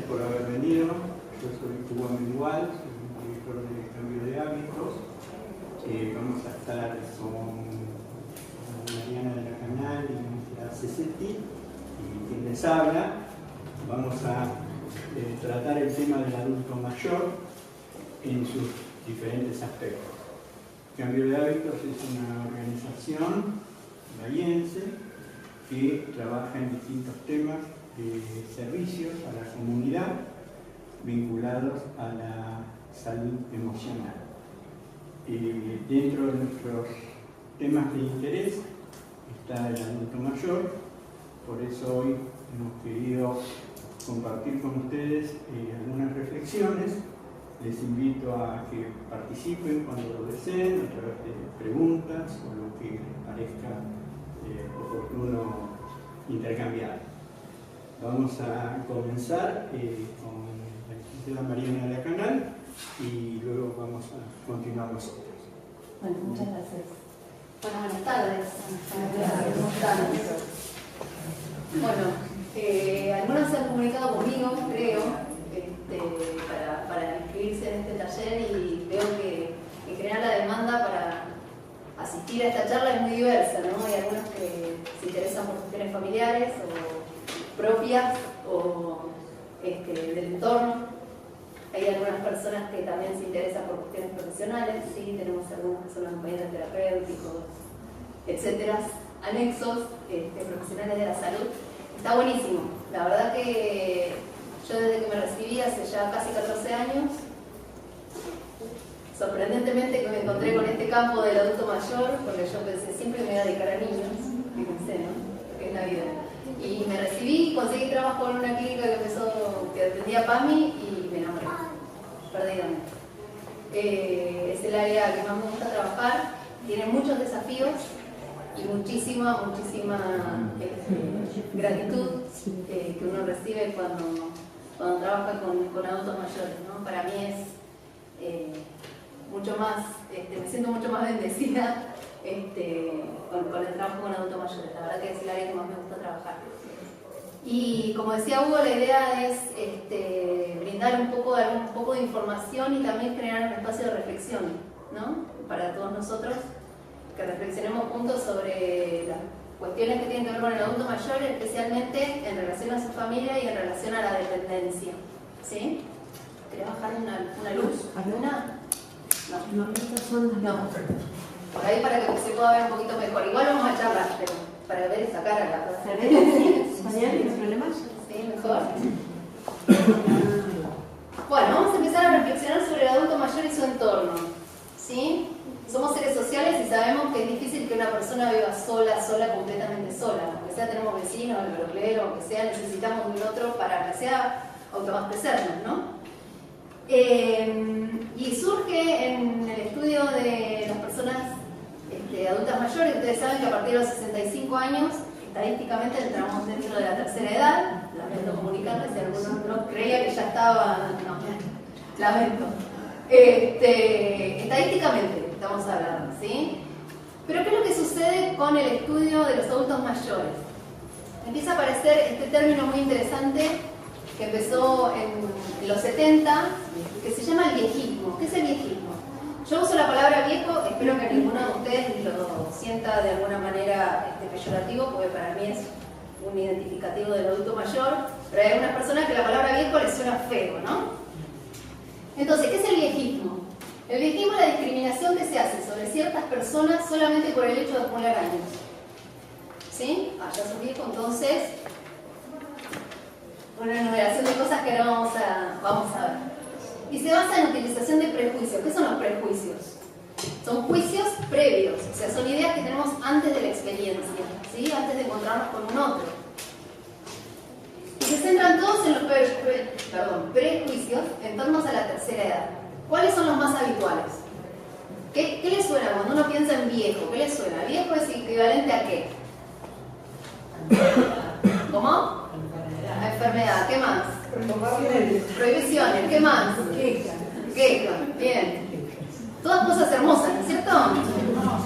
por haber venido. Yo soy Hugo Mengual, soy director de Cambio de Hábitos. Vamos a estar con Mariana de la Canal y Mónica Cesetti, y quien les habla. Vamos a tratar el tema del adulto mayor en sus diferentes aspectos. Cambio de Hábitos es una organización bahiense que trabaja en distintos temas de servicios a la comunidad vinculados a la salud emocional. Dentro de nuestros temas de interés está el adulto mayor, por eso hoy hemos querido compartir con ustedes algunas reflexiones. Les invito a que participen cuando lo deseen, a través de preguntas o lo que les parezca oportuno intercambiar. Vamos a comenzar con la licenciada Mariana de la Canal y luego vamos a continuar nosotros. Bueno, muchas gracias. Bueno, buenas tardes. ¿Cómo están? Bueno, algunos se han comunicado conmigo, creo, para inscribirse en este taller, y veo que en general la demanda para asistir a esta charla es muy diversa, ¿no? Hay algunos que se interesan por cuestiones familiares o propias o del entorno. Hay algunas personas que también se interesan por cuestiones profesionales, sí, tenemos algunas que son acompañantes terapéuticos, etcétera, anexos, profesionales de la salud. Está buenísimo. La verdad que yo desde que me recibí hace ya casi 14 años, sorprendentemente que me encontré con este campo del adulto mayor, porque yo pensé siempre que me iba a dedicar a niños, fíjense, ¿no? Que es la vida. Y me recibí, conseguí trabajo en una clínica que atendía PAMI y me enamoré, perdidamente. Es el área que más me gusta trabajar, tiene muchos desafíos y muchísima gratitud que uno recibe cuando trabaja con adultos mayores, ¿no? Para mí es mucho más, me siento mucho más bendecida con el trabajo con adultos mayores. La verdad que es el área que más me gusta trabajar. Y como decía Hugo, la idea es brindar un poco de información y también crear un espacio de reflexión, ¿no? Para todos nosotros, que reflexionemos juntos sobre las cuestiones que tienen que ver con el adulto mayor, especialmente en relación a su familia y en relación a la dependencia. ¿Sí? ¿Querés bajar una luz? ¿Una? No. No. Por ahí para que se pueda ver un poquito mejor. Igual vamos a charlar, pero para ver esa cara acá. ¿Se ve así? ¿Tienes problemas? Sí, mejor. Bueno, vamos a empezar a reflexionar sobre el adulto mayor y su entorno. ¿Sí? Somos seres sociales y sabemos que es difícil que una persona viva sola, completamente sola. Aunque sea tenemos vecinos, el veroclero, aunque sea necesitamos de un otro para que sea autoabastecernos, ¿no? Y surge en el estudio de las personas adultas mayores. Ustedes saben que a partir de los 65 años, estadísticamente entramos dentro de la tercera edad. Lamento comunicarles si algunos no creía que ya estaba. No, lamento. Estadísticamente estamos hablando, ¿sí? Pero ¿qué es lo que sucede con el estudio de los adultos mayores? Empieza a aparecer este término muy interesante que empezó en los 70, que se llama el viejismo. ¿Qué es el viejismo? Yo uso la palabra viejo, espero que ninguno de ustedes lo sienta de alguna manera peyorativo, porque para mí es un identificativo del adulto mayor, pero hay algunas personas que la palabra viejo les suena feo, ¿no? Entonces, ¿qué es el viejismo? El viejismo es la discriminación que se hace sobre ciertas personas solamente por el hecho de acumular años. ¿Sí? Ya sos viejo, entonces una enumeración de cosas que no vamos a ver. Y se basa en utilización de prejuicios. ¿Qué son los prejuicios? Son juicios previos, o sea, son ideas que tenemos antes de la experiencia, ¿sí? Antes de encontrarnos con un otro. Y se centran todos en los prejuicios en torno a la tercera edad. ¿Cuáles son los más habituales? ¿Qué les suena cuando uno piensa en viejo? ¿Qué les suena? ¿Viejo es equivalente a qué? ¿Cómo? A enfermedad. ¿Qué más? Prohibiciones. ¿Qué más? Queja. Bien. Todas cosas hermosas, ¿no es cierto?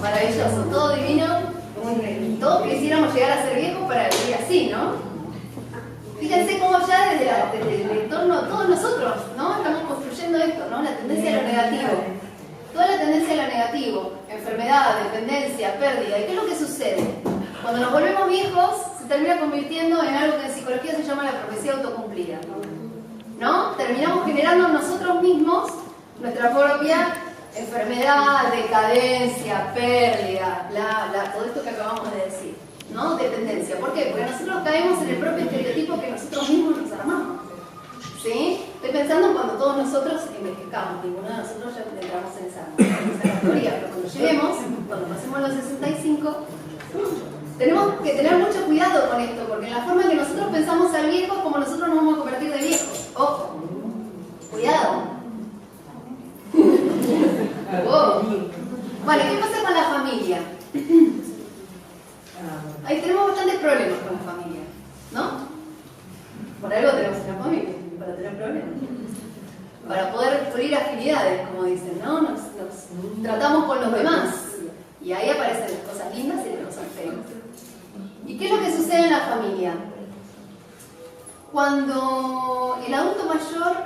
Maravilloso. Todo divino. Todos quisiéramos llegar a ser viejos para vivir así, ¿no? Fíjense cómo ya desde el entorno, todos nosotros, ¿no? Estamos construyendo esto, ¿no? La tendencia a lo negativo. Toda la tendencia a lo negativo, enfermedad, dependencia, pérdida. ¿Y qué es lo que sucede? Cuando nos volvemos viejos, se termina convirtiendo en algo que en psicología se llama la profecía autocumplida, ¿no? Terminamos generando nosotros mismos nuestra propia enfermedad, decadencia, pérdida, todo esto que acabamos de decir, ¿no? Dependencia. ¿Por qué? Porque nosotros caemos en el propio estereotipo que nosotros mismos nos armamos, ¿sí? Estoy pensando en cuando todos nosotros envejezcamos, ninguno de nosotros ya entramos en esa categoría, pero cuando lleguemos, cuando pasemos los 65, tenemos que tener mucho cuidado con esto, porque en la forma en que nosotros pensamos ser viejos, como nosotros nos vamos a convertir de viejos. Ojo, cuidado. Oh. Bueno, ¿qué pasa con la familia? Ahí tenemos bastantes problemas con la familia, ¿no? Por algo tenemos una familia, para tener problemas. Para poder pulir afinidades, como dicen, ¿no? Nos tratamos con los demás. Y ahí aparecen las cosas lindas y las cosas feas. ¿Y qué es lo que sucede en la familia? Cuando el adulto mayor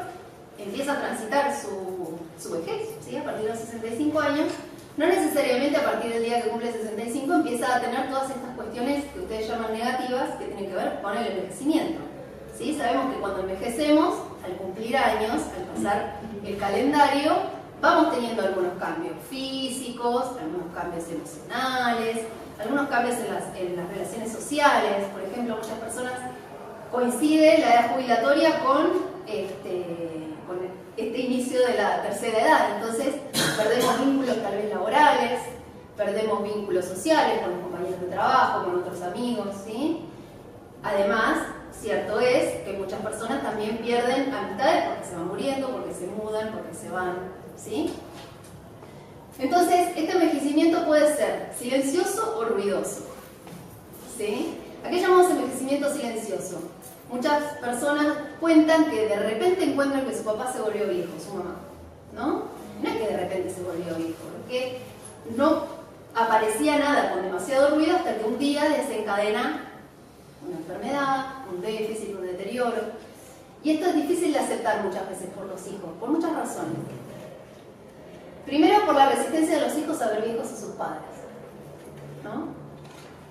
empieza a transitar su vejez, ¿sí? A partir de los 65 años, no necesariamente a partir del día que cumple 65 empieza a tener todas estas cuestiones que ustedes llaman negativas, que tienen que ver con el envejecimiento, ¿sí? Sabemos que cuando envejecemos, al cumplir años, al pasar el calendario, vamos teniendo algunos cambios físicos, algunos cambios emocionales, algunos cambios en las relaciones sociales. Por ejemplo, muchas personas coincide la edad jubilatoria con este inicio de la tercera edad. Entonces, perdemos vínculos tal vez laborales, perdemos vínculos sociales con los compañeros de trabajo, con otros amigos, ¿sí? Además, cierto es que muchas personas también pierden amistades porque se van muriendo, porque se mudan, porque se van, ¿sí? Entonces, este envejecimiento puede ser silencioso o ruidoso, ¿sí? ¿A qué llamamos envejecimiento silencioso? Muchas personas cuentan que de repente encuentran que su papá se volvió viejo, su mamá, ¿no? No es que de repente se volvió viejo, porque no aparecía nada con demasiado ruido hasta que un día desencadena una enfermedad, un déficit, un deterioro. Y esto es difícil de aceptar muchas veces por los hijos, por muchas razones. Primero, por la resistencia de los hijos a ver viejos a sus padres, ¿no?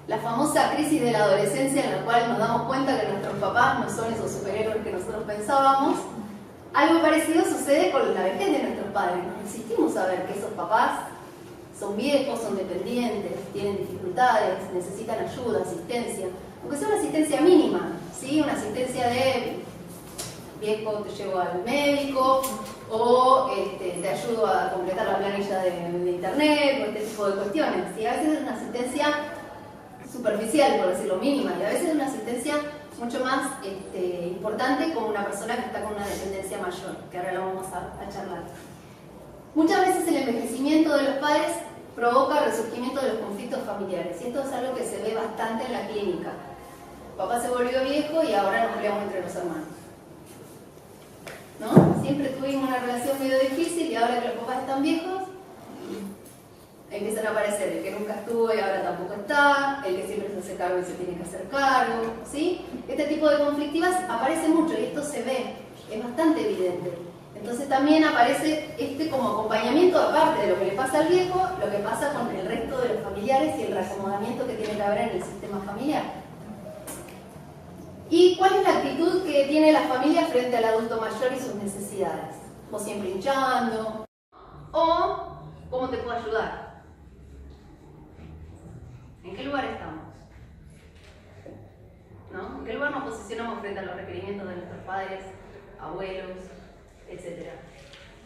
La famosa crisis de la adolescencia en la cual nos damos cuenta que nuestros papás no son esos superhéroes que nosotros pensábamos. Algo parecido sucede con la vejez de nuestros padres. Nos resistimos a ver que esos papás son viejos, son dependientes, tienen dificultades, necesitan ayuda, asistencia, aunque sea una asistencia mínima, ¿sí? Una asistencia de viejo, te llevo al médico, o te ayudo a completar la planilla de internet, o este tipo de cuestiones, ¿sí? A veces es una asistencia superficial, por decirlo, mínima, y a veces es una asistencia mucho más importante como una persona que está con una dependencia mayor, que ahora lo vamos a charlar. Muchas veces el envejecimiento de los padres provoca el resurgimiento de los conflictos familiares, y esto es algo que se ve bastante en la clínica. Papá se volvió viejo y ahora nos peleamos entre los hermanos, ¿no? Siempre tuvimos una relación medio difícil y ahora que los papás están viejos, empiezan a aparecer el que nunca estuvo y ahora tampoco está, el que siempre se hace cargo y se tiene que hacer cargo, ¿sí? Este tipo de conflictivas aparece mucho y esto se ve, es bastante evidente. Entonces también aparece como acompañamiento, aparte de lo que le pasa al viejo, lo que pasa con el resto de los familiares y el reacomodamiento que tiene que haber en el sistema familiar. ¿Y cuál es la actitud que tiene la familia frente al adulto mayor y sus necesidades? O siempre hinchando, o ¿cómo te puedo ayudar? ¿En qué lugar estamos? ¿No? ¿En qué lugar nos posicionamos frente a los requerimientos de nuestros padres, abuelos, etcétera?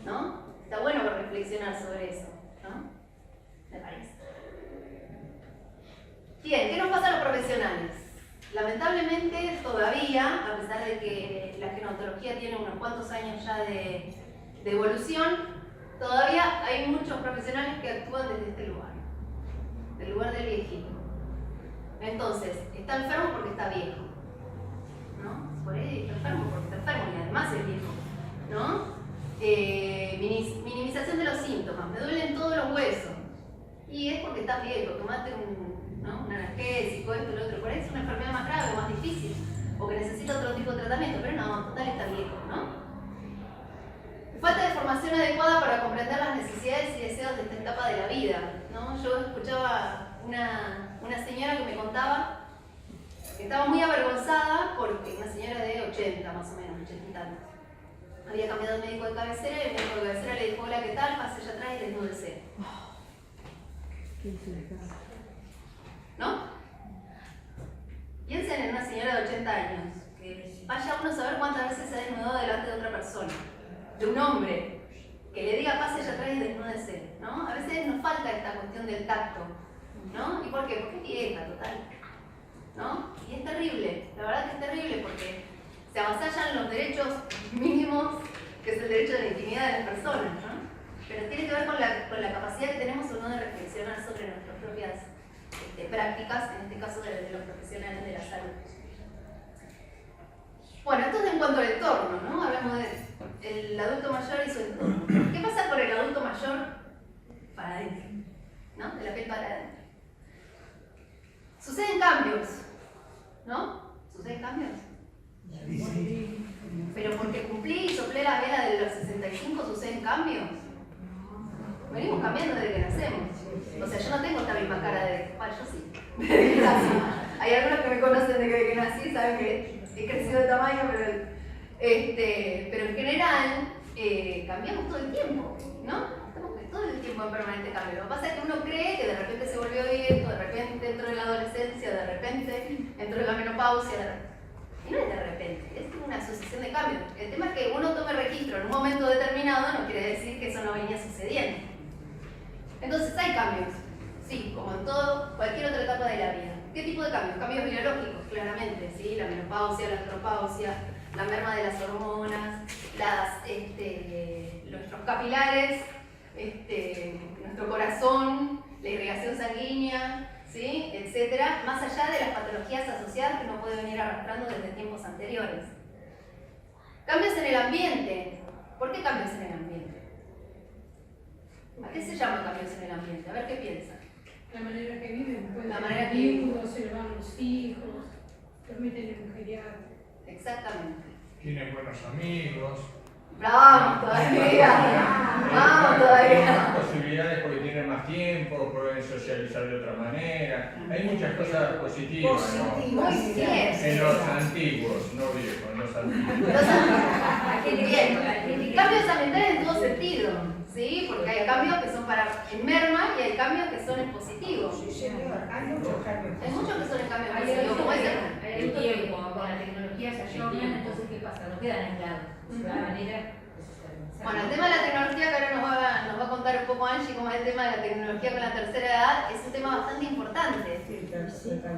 ¿No? Está bueno reflexionar sobre eso, ¿no? Me parece. Bien, ¿qué nos pasa a los profesionales? Lamentablemente todavía, a pesar de que la gerontología tiene unos cuantos años ya de evolución, todavía hay muchos profesionales que actúan desde este lugar, del lugar del viejito. Entonces, está enfermo porque está viejo, ¿no? Por ahí está enfermo porque está enfermo y además es viejo, ¿no? Minimización de los síntomas, me duelen todos los huesos. Y es porque estás viejo, tomate un analgésico, esto, lo otro. Por ahí es una enfermedad más grave, más difícil, o que necesita otro tipo de información adecuada para comprender las necesidades y deseos de esta etapa de la vida, ¿no? Yo escuchaba una señora que me contaba que estaba muy avergonzada porque una señora de 80 más o menos, 80 y tantos. Había cambiado de médico de cabecera y el médico de cabecera le dijo: hola, ¿qué tal? Pase allá atrás y desnúdese. ¿No? Piensen en una señora de 80 años, que vaya uno a saber cuántas veces se ha desnudado delante de otra persona, de un hombre, que le diga: pase allá atrás y desnúdese, ¿no? A veces nos falta esta cuestión del tacto, ¿no? ¿Y por qué? Porque es vieja, total, ¿no? Y es terrible, la verdad que es terrible porque se avasallan los derechos mínimos, que es el derecho de la intimidad de las personas, ¿no? Pero tiene que ver con la capacidad que tenemos o no de reflexionar sobre nuestras propias prácticas, en este caso de los profesionales de la salud. Bueno, esto es en cuanto al entorno, ¿no? Hablamos del adulto mayor y su entorno. ¿Qué pasa con el adulto mayor para adentro? ¿No? De la piel para adentro. Suceden cambios, ¿no? ¿Suceden cambios? Sí. Pero porque cumplí y soplé la vela de los 65, ¿suceden cambios? Venimos cambiando desde que nacemos. O sea, yo no tengo esta misma cara de... Bueno, yo sí. Desde que nací. Hay algunos que me conocen desde que nací, saben que he crecido de tamaño, pero en general cambiamos todo el tiempo, ¿no? Estamos todo el tiempo en permanente cambio. Lo que pasa es que uno cree que de repente se volvió viejo, de repente entró en la adolescencia, de repente entró en la menopausia, y no es de repente, es una sucesión de cambios. El tema es que uno tome registro en un momento determinado no quiere decir que eso no venía sucediendo. Entonces hay cambios, sí, como en cualquier otra etapa de la vida. ¿Qué tipo de cambios? Cambios biológicos, claramente, ¿sí? La menopausia, la andropausia, la merma de las hormonas, nuestros capilares, nuestro corazón, la irrigación sanguínea, ¿sí? Etcétera, más allá de las patologías asociadas que uno puede venir arrastrando desde tiempos anteriores. Cambios en el ambiente. ¿Por qué cambios en el ambiente? ¿A qué se llama cambios en el ambiente? A ver qué piensan. La manera que viven, pues, La manera que viven, se van los hijos, permiten el mujerear. Exactamente. Tiene buenos amigos. Vamos todavía. Vamos todavía. Más posibilidades porque tienen más tiempo, pueden socializar de otra manera. Hay muchas cosas positivas, ¿no? Muy bien. En los antiguos, no viejos, en los antiguos. Bien. Cambios ambientales en todo sentido, ¿sí? Porque hay cambios que son en merma y hay cambios que son en positivo. Hay muchos cambios. Hay muchos que son en cambio Hay positivo, como es el tiempo, con la tecnología se ayornan, entonces ¿qué pasa? No quedan aislados. De alguna manera. Bueno, el tema de la tecnología que ahora nos va a contar un poco Angie, como es el tema de la tecnología con la tercera edad, es un tema bastante importante.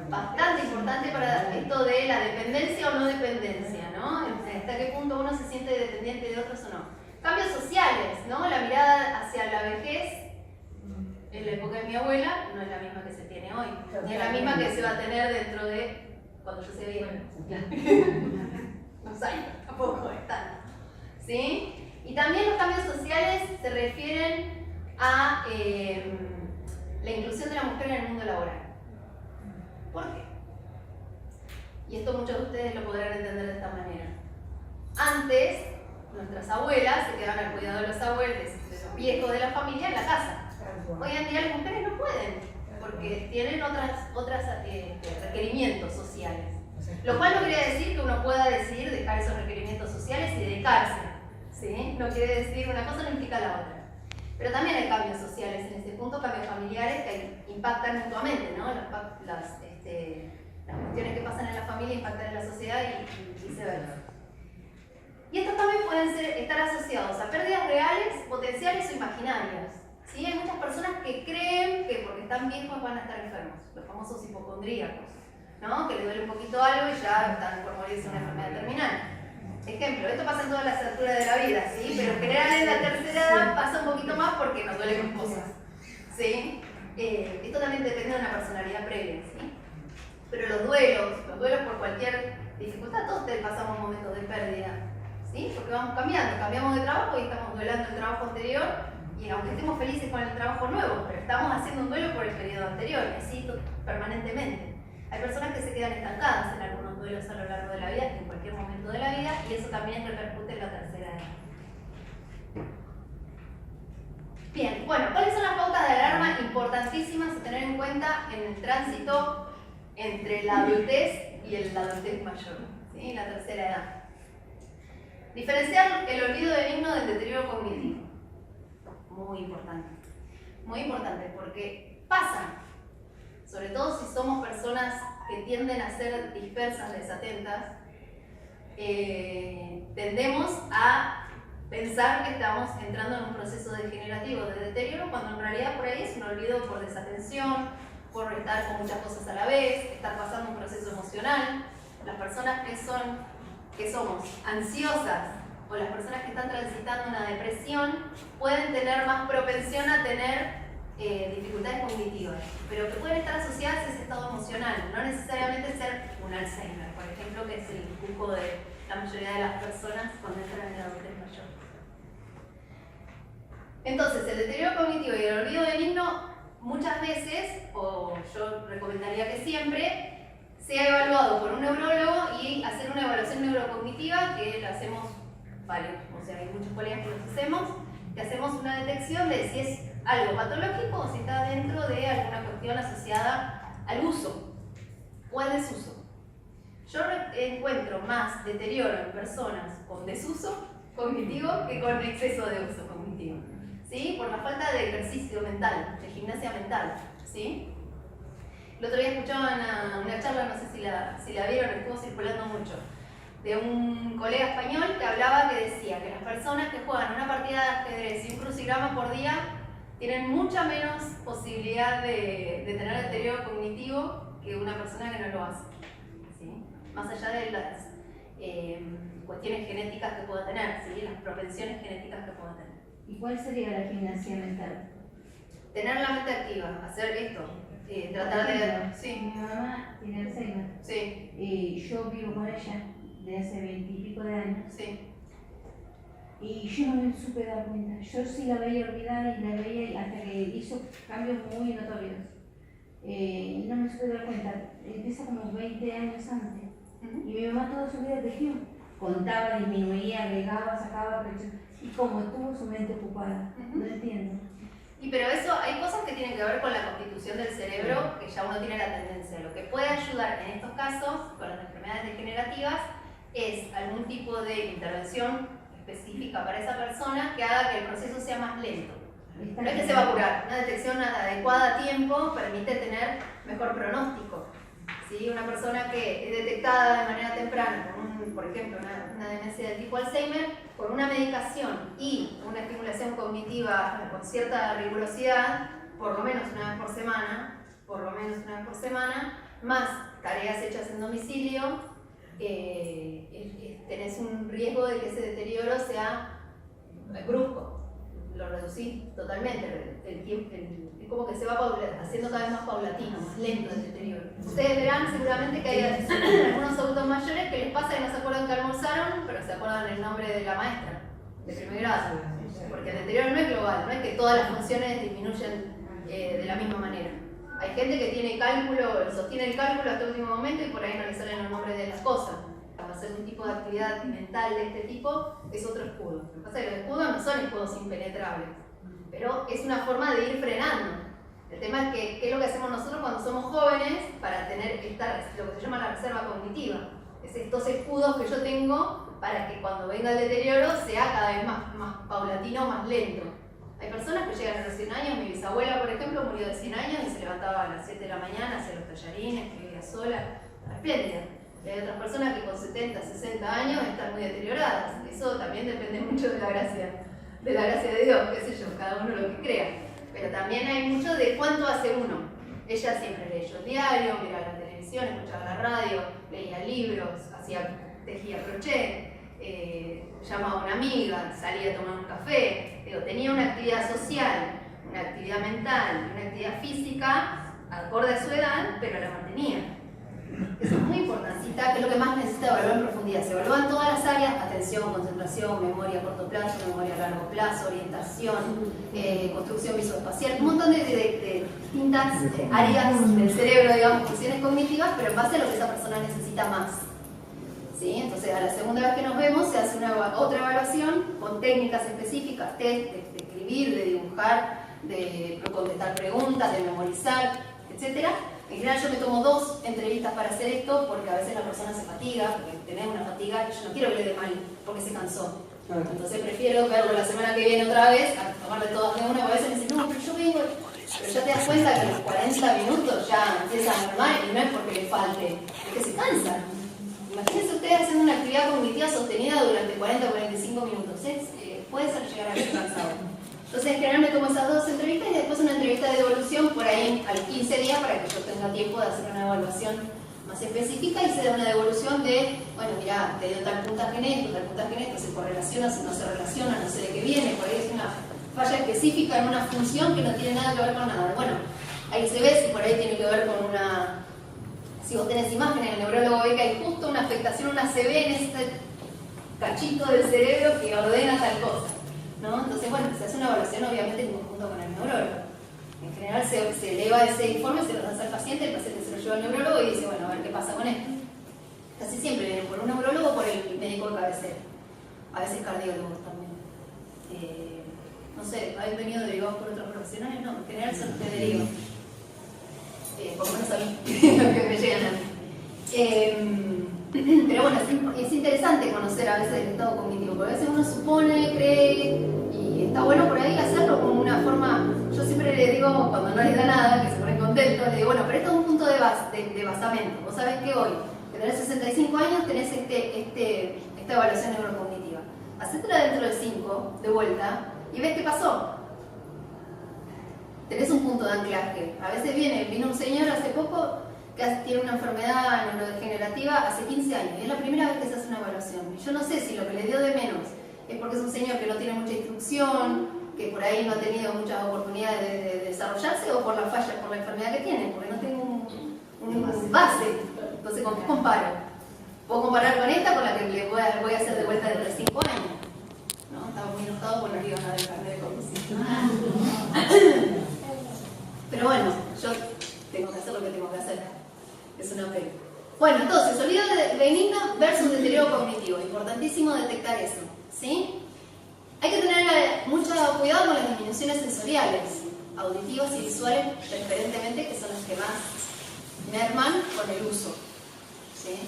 Bastante importante para esto de la dependencia o no dependencia, ¿no? Hasta qué punto uno se siente dependiente de otros o no. Cambios sociales, ¿no? La mirada hacia la vejez en la época de mi abuela no es la misma que se tiene hoy, ni es la misma que se va a tener dentro de cuando yo sea vieja. Unos años, tampoco es tanto. ¿Sí? Y también los cambios sociales se refieren a la inclusión de la mujer en el mundo laboral. ¿Por qué? Y esto muchos de ustedes lo podrán entender de esta manera. Antes, nuestras abuelas se quedaban al cuidado de los abuelos, de los viejos de la familia en la casa. Hoy en día las mujeres no pueden, porque tienen otros requerimientos sociales. Lo cual no quiere decir que uno pueda decidir dejar esos requerimientos sociales y dedicarse. ¿Sí? No quiere decir, una cosa no implica la otra. Pero también hay cambios sociales en ese punto, cambios familiares que impactan mutuamente, ¿no? Las cuestiones que pasan en la familia impactan en la sociedad y viceversa. Y estos cambios pueden estar asociados a pérdidas reales, potenciales o imaginarias. ¿Sí? Hay muchas personas que creen que porque están viejos van a estar enfermos, los famosos hipocondríacos, ¿no? Que les duele un poquito algo y ya están por morirse de una enfermedad terminal. Ejemplo, esto pasa en todas las alturas de la vida, ¿sí? Pero en general en la tercera edad pasa un poquito más porque nos duelen cosas, ¿sí? Esto también depende de una personalidad previa, ¿sí? Pero los duelos por cualquier dificultad, todos pasamos momentos de pérdida, ¿sí? Porque vamos cambiamos de trabajo y estamos duelando el trabajo anterior y aunque estemos felices con el trabajo nuevo, pero estamos haciendo un duelo por el periodo anterior, y así permanentemente. Hay personas que se quedan estancadas en algunos duelos a lo largo de la vida, en cualquier momento de la vida, y eso también repercute en la tercera edad. Bueno, ¿cuáles son las pautas de alarma importantísimas a tener en cuenta en el tránsito entre la adultez y la adultez mayor? ¿Sí? La tercera edad. Diferenciar el olvido benigno del deterioro cognitivo. Muy importante. Muy importante porque pasa, sobre todo si somos personas que tienden a ser dispersas, desatentas, tendemos a pensar que estamos entrando en un proceso degenerativo de deterioro cuando en realidad por ahí es un olvido por desatención, por estar con muchas cosas a la vez, estar pasando un proceso emocional. Las personas que somos ansiosas o las personas que están transitando una depresión pueden tener más propensión a tener dificultades cognitivas, pero que pueden estar asociadas a ese estado emocional, no necesariamente ser un Alzheimer, por ejemplo, que es el cuco de la mayoría de las personas cuando entran en la adultez mayor. Entonces, el deterioro cognitivo y el olvido benigno muchas veces, o yo recomendaría que siempre, sea evaluado por un neurólogo y hacer una evaluación neurocognitiva que la hacemos varios, o sea, hay muchos colegas que los hacemos, que hacemos una detección de si es algo patológico o si está dentro de alguna cuestión asociada al uso o al desuso. Yo encuentro más deterioro en personas con desuso cognitivo que con exceso de uso cognitivo, ¿sí? Por la falta de ejercicio mental, de gimnasia mental, ¿sí? El otro día escuchaba una charla, no sé si la vieron, estuvo circulando mucho, de un colega español que hablaba que decía que las personas que juegan una partida de ajedrez y un crucigrama por día tienen mucha menos posibilidad de tener deterioro cognitivo que una persona que no lo hace, ¿sí? Más allá de las cuestiones genéticas que pueda tener, ¿sí? Las propensiones genéticas que pueda tener. ¿Y cuál sería la gimnasia mental? Tener la mente activa, hacer esto, tratar de... Sí, Mi mamá tiene Alzheimer sí, y yo vivo con ella de hace 20 y pico de años sí. y yo no me supe dar cuenta. Yo sí la veía olvidada y la veía hasta que hizo cambios muy notorios. No me supe dar cuenta. Empieza como 20 años antes. Y mi mamá toda su vida tejió. Contaba, disminuía, agregaba, sacaba, y como estuvo su mente ocupada. No entiendo. Y pero eso, hay cosas que tienen que ver con la constitución del cerebro, que ya uno tiene la tendencia. Lo que puede ayudar en estos casos, con las enfermedades degenerativas, es algún tipo de intervención específica para esa persona que haga que el proceso sea más lento. No es que se va a curar, una detección adecuada a tiempo permite tener mejor pronóstico. ¿Sí? Una persona que es detectada de manera temprana, con por ejemplo, una demencia del tipo Alzheimer, con una medicación y una estimulación cognitiva con cierta rigurosidad, por lo menos una vez por semana, más tareas hechas en domicilio, tenés un riesgo de que ese deterioro sea brusco. Lo reducís totalmente, es como que se va haciendo cada vez más paulatino, más lento el deterioro. Ustedes verán seguramente que hay algunos adultos mayores que les pasa que no se acuerdan que almorzaron, pero se acuerdan el nombre de la maestra, de primer grado. Porque el deterioro no es global, no es que todas las funciones disminuyen de la misma manera. Hay gente que tiene cálculo, sostiene el cálculo hasta el último momento y por ahí no le salen los nombres de las cosas. Hacer un tipo de actividad mental de este tipo es otro escudo. Lo que pasa es que los escudos no son escudos impenetrables, pero es una forma de ir frenando. El tema es que, ¿qué es lo que hacemos nosotros cuando somos jóvenes para tener lo que se llama la reserva cognitiva? Es estos escudos que yo tengo para que cuando venga el deterioro sea cada vez más paulatino, más lento. Hay personas que llegan a los 100 años, mi bisabuela por ejemplo murió de 100 años y se levantaba a las 7 de la mañana, hacía los tallarines, que vivía sola, espléndida. Y hay otras personas que con 70, 60 años están muy deterioradas. Eso también depende mucho de la gracia de Dios, qué sé yo, cada uno lo que crea. Pero también hay mucho de cuánto hace uno. Ella siempre leyó el diario, miraba la televisión, escuchaba la radio, leía libros, tejía crochet, llamaba a una amiga, salía a tomar un café. Tenía una actividad social, una actividad mental, una actividad física, acorde a su edad, pero la mantenía. Eso es muy importante, que es lo que más necesita evaluar en profundidad. Se evalúan todas las áreas: atención, concentración, memoria a corto plazo, memoria a largo plazo, orientación, construcción visoespacial, un montón de distintas áreas del cerebro, digamos, funciones cognitivas, pero en base a lo que esa persona necesita más. ¿Sí? Entonces, a la segunda vez que nos vemos, se hace otra evaluación con técnicas específicas, test, de escribir, de dibujar, de contestar preguntas, de memorizar, etc. En general yo me tomo 2 entrevistas para hacer esto porque a veces la persona se fatiga, porque tenés una fatiga y yo no quiero que le dé mal porque se cansó. Entonces prefiero verlo la semana que viene otra vez, a tomarle todas de una, porque a veces me dicen, no, pero yo vengo, pero ya te das cuenta que a los 40 minutos ya empieza a normal y no es porque le falte, es que se cansan. Imagínense ustedes haciendo una actividad cognitiva sostenida durante 40 o 45 minutos, puede ser llegar a ser cansado. Entonces en general me tomo esas 2 entrevistas y después una entrevista de evaluación por ahí a los 15 días para que yo tenga tiempo de hacer una evaluación más específica y se da una devolución de, bueno, mira, te dio tal puntaje en esto, se correlaciona, si no se relaciona, no sé de qué viene, por ahí es una falla específica en una función que no tiene nada que ver con nada. Bueno, ahí se ve si por ahí tiene que ver con una, si vos tenés imágenes, el neurólogo ve que hay justo una afectación, una CB en este cachito del cerebro que ordena tal cosa, ¿no? Entonces, bueno, se hace una evaluación obviamente en conjunto con el neurólogo. En general se eleva ese informe, se lo da al paciente, el paciente se lo lleva al neurólogo y dice, bueno, a ver qué pasa con esto. Casi siempre vienen por un neurólogo o por el médico de cabecera. A veces cardiólogos también. No sé, ¿habéis venido derivados por otros profesionales? No, en general son de deriva. Por lo menos a mí, lo que me llegan a mí. Pero bueno, es interesante conocer a veces el estado cognitivo, porque a veces uno supone, cree, y está bueno por ahí hacerlo como una forma. Yo siempre le digo, cuando no les da nada, que se ponen contentos, le digo, bueno, pero esto es un punto de basamento. Vos sabés que hoy, que tenés 65 años, tenés esta evaluación neurocognitiva. Hacétela dentro de 5, de vuelta, y ves qué pasó. Tenés un punto de anclaje. A veces vino un señor hace poco que tiene una enfermedad neurodegenerativa hace 15 años, y es la primera vez que se hace una evaluación. Y yo no sé si lo que le dio de menos es porque es un señor que no tiene mucha instrucción, que por ahí no ha tenido muchas oportunidades de desarrollarse, o por la falla, por la enfermedad que tiene, porque no tengo un base. Entonces, ¿con qué comparo? Puedo comparar con esta, con la que le voy a hacer de vuelta dentro de 5 años. ¿No? Estaba muy enojado porque no le iban a dar el carnet de conducir. Pero bueno, yo tengo que hacer lo que tengo que hacer. Es una pena. Bueno, entonces, olvido benigno versus deterioro cognitivo. Importantísimo detectar eso. ¿Sí? Hay que tener mucho cuidado con las disminuciones sensoriales, auditivas y visuales, preferentemente, que son las que más merman con el uso. ¿Sí?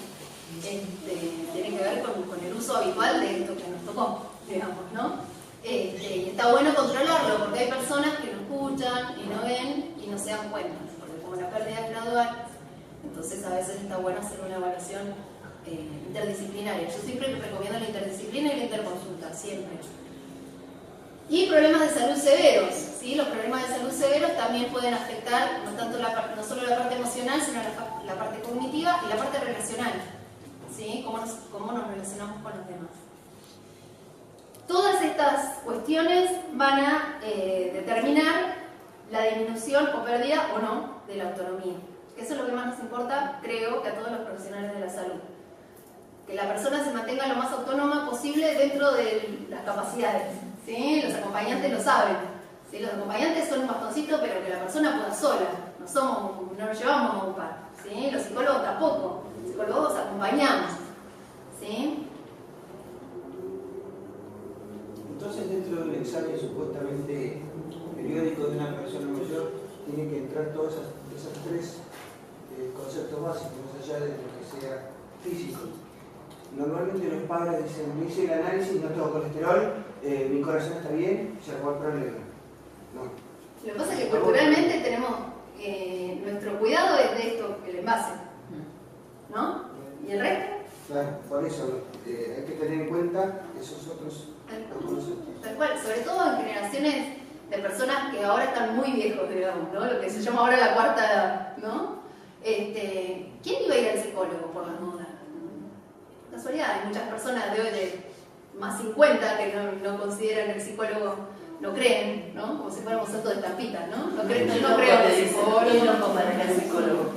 Tiene que ver con el uso habitual de esto que nos tocó, digamos, ¿no? Y está bueno controlarlo, porque hay personas que no escuchan y no ven y no se dan cuenta, porque como la pérdida es gradual, entonces a veces está bueno hacer una evaluación interdisciplinaria. Yo siempre recomiendo la interdisciplina y la interconsulta, siempre. Y problemas de salud severos, ¿sí? Los problemas de salud severos también pueden afectar no solo la parte emocional, sino la parte cognitiva y la parte relacional, ¿sí? Cómo nos relacionamos con los demás. Todas estas cuestiones van a determinar la disminución o pérdida o no de la autonomía. Eso es lo que más nos importa, creo, que a todos los profesionales de la salud. Que la persona se mantenga lo más autónoma posible dentro de las capacidades. ¿Sí? Los acompañantes lo saben. ¿Sí? Los acompañantes son un bastoncito, pero que la persona pueda sola. No nos llevamos a ocupar. ¿Sí? Los psicólogos tampoco. Los psicólogos acompañamos. ¿Sí? Entonces, dentro del examen supuestamente periódico de una persona mayor, tienen que entrar todos esos 3 conceptos básicos, más allá de lo que sea físico. Normalmente los padres dicen, me hice el análisis, no tengo colesterol, mi corazón está bien, se acabó el problema. No. Lo que pasa es que culturalmente tenemos, nuestro cuidado es de esto, el envase, ¿no? ¿Y el resto? Claro, por eso hay que tener en cuenta esos otros conceptos. Tal cual, sobre todo en generaciones de personas que ahora están muy viejos, digamos, ¿no? Lo que se llama ahora la cuarta edad, ¿no? ¿Quién iba a ir al psicólogo por las modas? Casualidad, hay muchas personas de hoy de más 50 que no consideran que el psicólogo, no creen, ¿no? Como si fuéramos santos de estampitas, ¿no? No creen, yo no creo en el psicólogo. ¿Quién no comparan al psicólogo?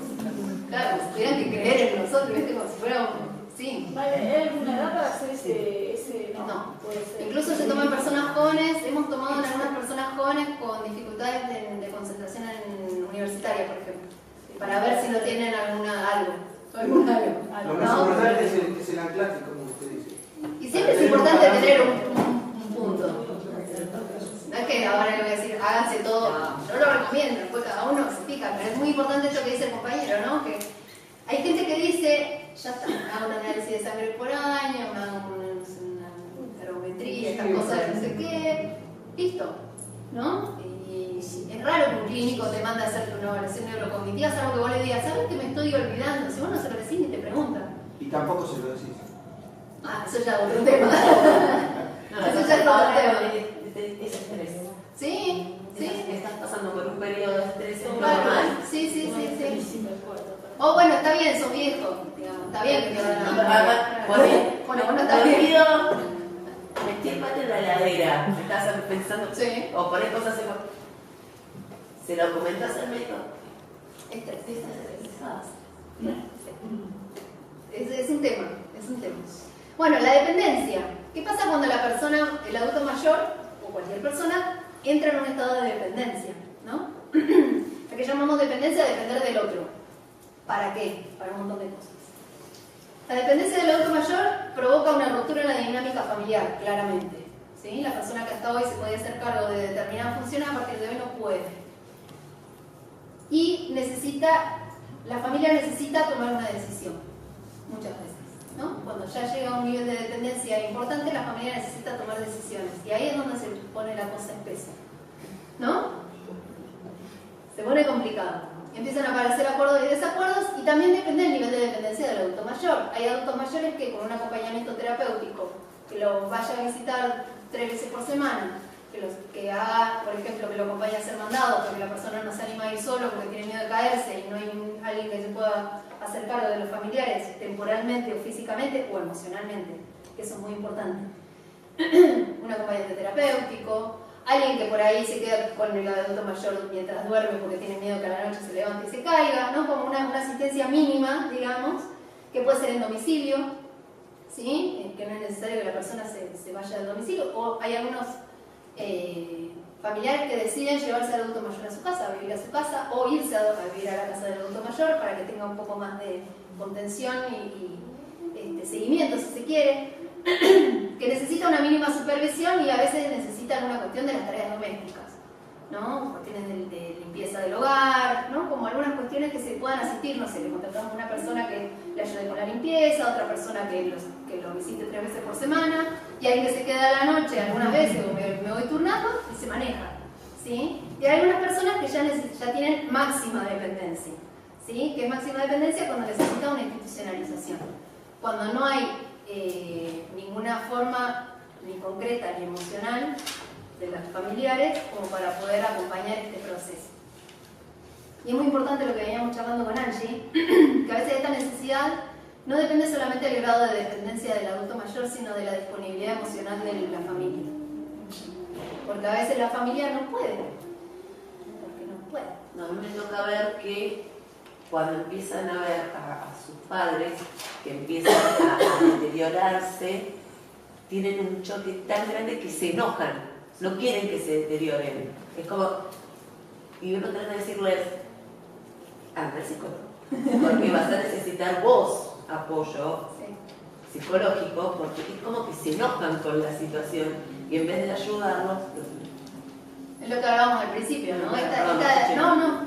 Claro, tuvieran que creer en nosotros, ¿viste? Como si fuéramos, sí. Vale, ¿hay alguna edad para hacer ese No. puede ser? Incluso se toma en personas jóvenes, hemos tomado en algunas personas jóvenes con dificultades de concentración universitaria, por ejemplo, para ver si no tienen algo. Lo más importante es el anclaje, como usted dice. Y siempre es importante tener un punto. No es que ahora le voy a decir, háganse todo, también, después cada uno se fija, pero es muy importante esto que dice el compañero, ¿no? Que hay gente que dice, ya está, me hago un análisis de sangre por año, me hago una ferrometría, estas cosas de no sé qué, listo, ¿no? Y es raro que un clínico te mande a hacerte una evaluación neurocognitiva, salvo que vos le digas, ¿sabes que me estoy olvidando? Si vos no se lo decís ni te preguntan. Y tampoco se lo decís. Ah, eso ya es otro tema. Eso ya es otro tema. Es estrés. Sí, sí. Estás pasando por un periodo de estrés Claro, normal. sí, sí, sí, sí. Oh, bueno, está bien, sos viejo, digamos, está bien que te bueno, está bien. Metí el mate en la heladera. Estás pensando. Sí. O poner cosas en. ¿Se lo comentas al médico? Estrés. Estresadas. Es un tema, es un tema. Bueno, la dependencia. ¿Qué pasa cuando la persona, el adulto mayor o cualquier persona, entra en un estado de dependencia? ¿No? ¿A qué llamamos dependencia? Depender del otro. ¿Para qué? Para un montón de cosas. La dependencia del adulto mayor provoca una ruptura en la dinámica familiar, claramente. ¿Sí? La persona que hasta hoy se podía hacer cargo de determinadas funciones, a partir de hoy no puede. Y la familia necesita tomar una decisión, muchas veces, ¿no? Cuando ya llega a un nivel de dependencia importante, la familia necesita tomar decisiones. Y ahí es donde se pone la cosa espesa, ¿no? Se pone complicado. Empiezan a aparecer acuerdos y desacuerdos, y también depende del nivel de dependencia del adulto mayor. Hay adultos mayores que con un acompañamiento terapéutico, que lo vaya a visitar 3 veces por semana, que haga, por ejemplo, que lo acompañe a ser mandado, porque la persona no se anima a ir solo porque tiene miedo de caerse y no hay alguien que se pueda hacer cargo de los familiares temporalmente o físicamente o emocionalmente, que eso es muy importante. Un acompañante terapéutico, alguien que por ahí se queda con el adulto mayor mientras duerme porque tiene miedo que a la noche se levante y se caiga, ¿no? Como una asistencia mínima, digamos, que puede ser en domicilio, ¿sí? Que no es necesario que la persona se vaya del domicilio, o hay algunos familiares que deciden llevarse al adulto mayor a su casa, a vivir a su casa, o irse a vivir a la casa del adulto mayor para que tenga un poco más de contención y seguimiento, si se quiere, que necesita una mínima supervisión y a veces necesita alguna cuestión de las tareas domésticas, ¿no? Cuestiones de limpieza del hogar, ¿no? Como algunas cuestiones que se puedan asistir, no sé, le contratamos a una persona que le ayude con la limpieza, otra persona que lo visite 3 veces por semana, y alguien que se queda a la noche algunas veces, o me voy turnando, y se maneja, ¿sí? Y hay algunas personas que ya tienen máxima dependencia, ¿sí? ¿Qué es máxima dependencia? Cuando necesita una institucionalización. Cuando no hay ninguna forma ni concreta ni emocional de los familiares como para poder acompañar este proceso. Y es muy importante lo que veníamos charlando con Angie, que a veces esta necesidad no depende solamente del grado de dependencia del adulto mayor, sino de la disponibilidad emocional de la familia. Porque a veces la familia no puede. Porque no puede. No, a mí me toca ver que cuando empiezan a ver a sus padres que empiezan a deteriorarse, tienen un choque tan grande que se enojan, no quieren que se deterioren. Es como, y uno trata de decirles, anda al psicólogo, porque vas a necesitar vos apoyo psicológico, porque es como que se enojan con la situación y en vez de ayudarlos. Es lo que hablábamos al principio, ¿no?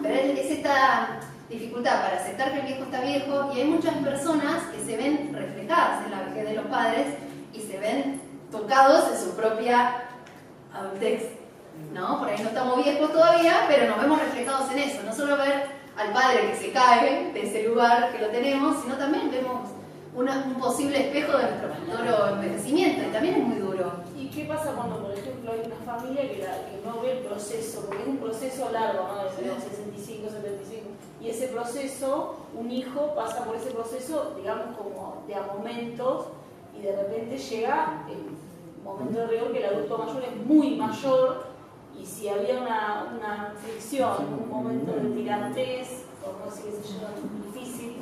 Pero es esta dificultad para aceptar que el viejo está viejo, y hay muchas personas que se ven reflejadas en la vejez de los padres y se ven tocados en su propia adultez, ¿no? Por ahí no estamos viejos todavía, pero nos vemos reflejados en eso, no solo ver al padre que se cae de ese lugar que lo tenemos, sino también vemos un posible espejo de nuestro futuro envejecimiento, y también es muy duro. ¿Y qué pasa cuando, por ejemplo, hay una familia que no ve el proceso? Porque es un proceso largo, ¿no? Desde los 65, 75. Y ese proceso, un hijo pasa por ese proceso, digamos, como de a momentos, y de repente llega el momento de rigor que el adulto mayor es muy mayor, y si había una fricción, un momento de tirantez, o no sé qué se llama, difícil,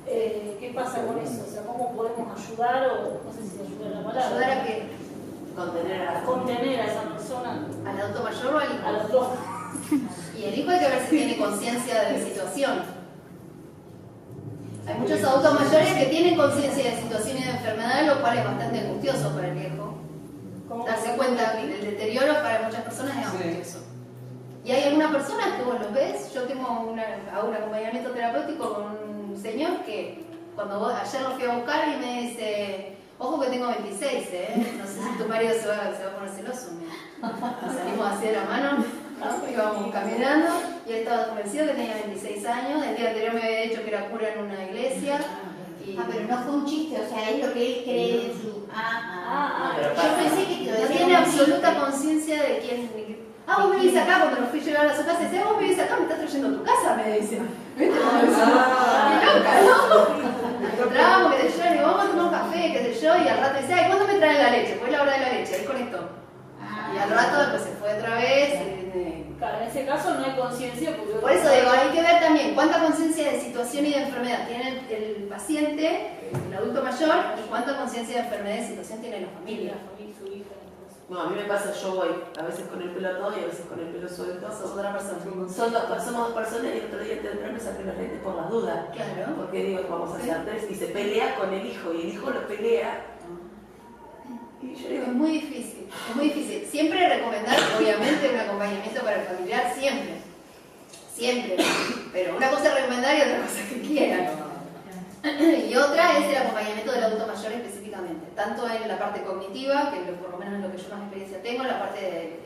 ¿qué pasa con eso? O sea, ¿cómo podemos ayudar, o no sé si ayudar la palabra? ¿Ayudar a qué? Contener a esa persona. ¿Al adulto mayor o al hijo? A los dos. Y el hijo hay que ver si tiene conciencia de la situación. Hay muchos adultos mayores que tienen conciencia de situaciones de enfermedad, lo cual es bastante angustioso para el viejo. Darse cuenta que el deterioro para muchas personas es angustioso. Y hay algunas personas que vos los ves, yo hago un acompañamiento terapéutico con un señor que ayer lo fui a buscar y me dice, ojo que tengo 26, no sé si tu marido se va a poner celoso. Nos salimos así de la mano, ¿no? Íbamos caminando y él estaba convencido que tenía 26 años, el día anterior me había dicho que era cura en una iglesia. Pero no fue un chiste, o sea, es lo que él cree en su... Yo pensé que no tiene absoluta conciencia de quién... vos vivís acá, cuando lo fui a llevar a su casa, y dice, vos vivís acá, me estás trayendo a tu casa, me dice. ¿Viste? ¡Qué loca, ¿no? Nos encontrábamos, qué sé yo, y digo, vamos a tomar un café, qué sé yo, y al rato dice, ay, ¿cuándo me traen la leche? Fue la hora de la leche, ahí conectó. Y al rato pues, se fue otra vez. Claro, en ese caso no hay conciencia. Por eso digo, hay que ver también cuánta conciencia de situación y de enfermedad tiene el paciente, el adulto mayor, y cuánta conciencia de enfermedad y de situación tiene la familia. No, a mí me pasa, yo voy a veces con el pelo atado y a veces con el pelo suelto. Sos otra persona. Somos dos personas y el otro día temprano me saqué los lentes por las dudas. Claro. Porque digo, vamos a hacer tres y se pelea con el hijo y el hijo lo pelea. Y yo digo, Es muy difícil, es muy difícil. Siempre recomendar, obviamente, un acompañamiento para el familiar, siempre. Siempre. Pero una cosa es recomendar y otra cosa es que quieran. Y otra es el acompañamiento del adulto mayor específicamente, tanto en la parte cognitiva, que por lo menos es lo que yo más experiencia tengo, en la parte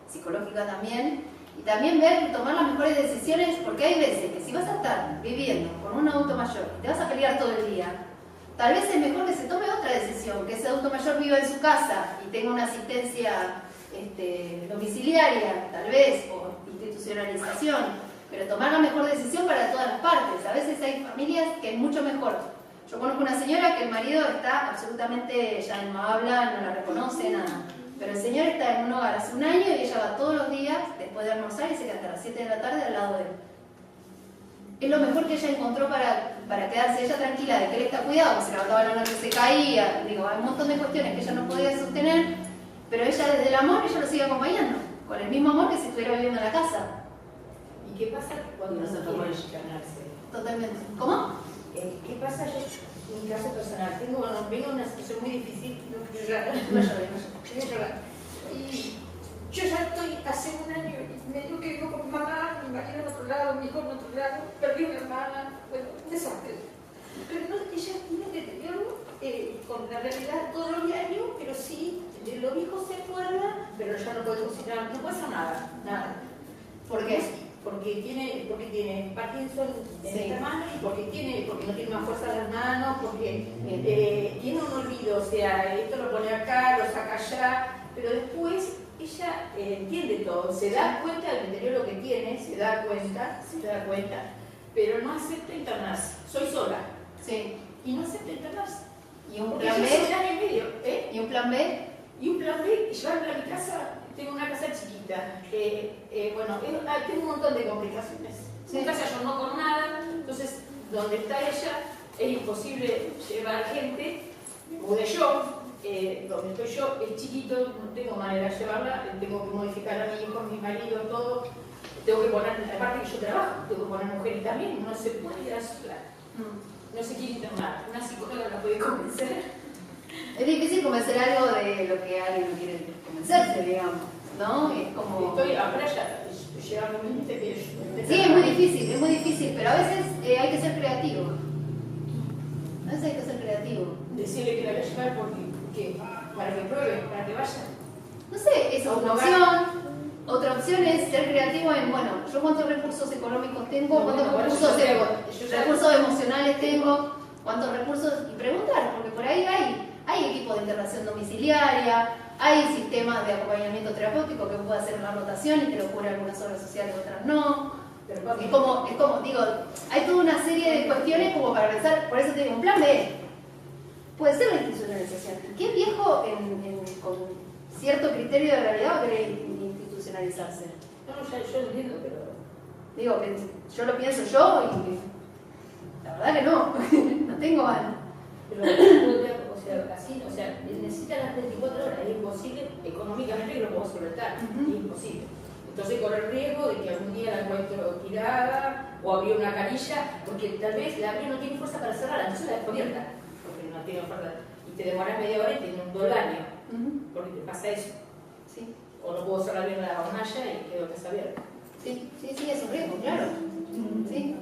psicológica también, y también tomar las mejores decisiones, porque hay veces que si vas a estar viviendo con un adulto mayor y te vas a pelear todo el día, tal vez es mejor que se tome otra decisión, que ese adulto mayor viva en su casa y tenga una asistencia domiciliaria, tal vez, o institucionalización. Pero tomar la mejor decisión para todas las partes. A veces hay familias que es mucho mejor. Yo conozco una señora que el marido está absolutamente, ya no habla, no la reconoce, nada. Pero el señor está en un hogar hace un año y ella va todos los días, después de almorzar, y se queda hasta las 7 de la tarde al lado de él. Es lo mejor que ella encontró para quedarse ella tranquila de que él está cuidado, se levantaba la noche, se caía, digo, hay un montón de cuestiones que ella no podía sostener, pero ella desde el amor, ella lo sigue acompañando, con el mismo amor que si estuviera viviendo en la casa. ¿Y qué pasa cuando no quieren ganarse? Totalmente. ¿Cómo? ¿Qué pasa? Yo, en mi caso personal, vengo en una situación muy difícil, no quiero llorar, quiero llorar. Y yo ya estoy hace un año y medio que vivo con mi mamá, mi marido en otro lado, mi hijo en otro lado, perdí una hermana, bueno, un desastre. Pero no, ella tiene deterioro con la realidad todo lo diario, pero sí, de lo viejo se acuerda, pero ya no puede cocinar, no puede hacer nada, nada. ¿Por qué? Porque tiene Parkinson en esta mano y porque no tiene más fuerza en las manos, porque tiene un olvido, o sea, esto lo pone acá, lo saca allá, pero después ella entiende todo, se da cuenta del deterioro que tiene, se da cuenta, pero no acepta internarse, soy sola, Sí. y no acepta internarse. ¿Y un Porque plan yo B? soy un año y medio, ¿Y un plan B? Y un plan B, llevarla a mi casa. Tengo una casa chiquita, bueno, tengo un montón de complicaciones. Sí. En casa yo no con nada, entonces donde está ella es imposible llevar gente, mudé yo, donde estoy yo es chiquito, no tengo manera de llevarla, tengo que modificar a mi hijo, a mi marido, todo. Tengo que poner, aparte que yo trabajo, tengo que poner mujeres también, no se puede ir a sola. No se quiere internar, una psicóloga la puede convencer. Es difícil convencer algo de lo que alguien no quiere convencerse, digamos, ¿no? Es como... Estoy ahora ya, llegando a un límite que Sí, es muy difícil, pero a veces hay que ser creativo. A veces hay que ser creativo. Decirle que la voy a llevar porque para que pruebe, para que vaya. No sé, esa es una opción. Otra opción es ser creativo en, bueno, yo cuántos recursos económicos tengo, cuántos recursos emocionales tengo, cuántos recursos, y preguntar, porque por ahí hay equipos de internación domiciliaria, hay sistemas de acompañamiento terapéutico que puede hacer una rotación y te lo cubre algunas obras sociales, otras no. Es como, digo, hay toda una serie de cuestiones como para pensar, por eso te digo, un plan B. Puede ser la institucionalización. ¿Qué viejo con cierto criterio de realidad va a querer institucionalizarse? No, ya yo entiendo, pero... Digo, que yo lo pienso yo y la verdad que no, no tengo ganas. Pero, o sea, necesita las 24 horas, es imposible, económicamente que lo puedo solventar, es imposible. Entonces corre el riesgo de que algún día la encuentro tirada o abrir una canilla, porque tal vez la abrir no tiene fuerza para cerrarla, entonces la descubierta, porque no tiene fuerza. Y te demoras media hora y tienes un dolor, porque te pasa eso. Sí. o no puedo cerrar bien la hornalla y quedo que está abierta. Sí, es un riesgo, claro. Sí.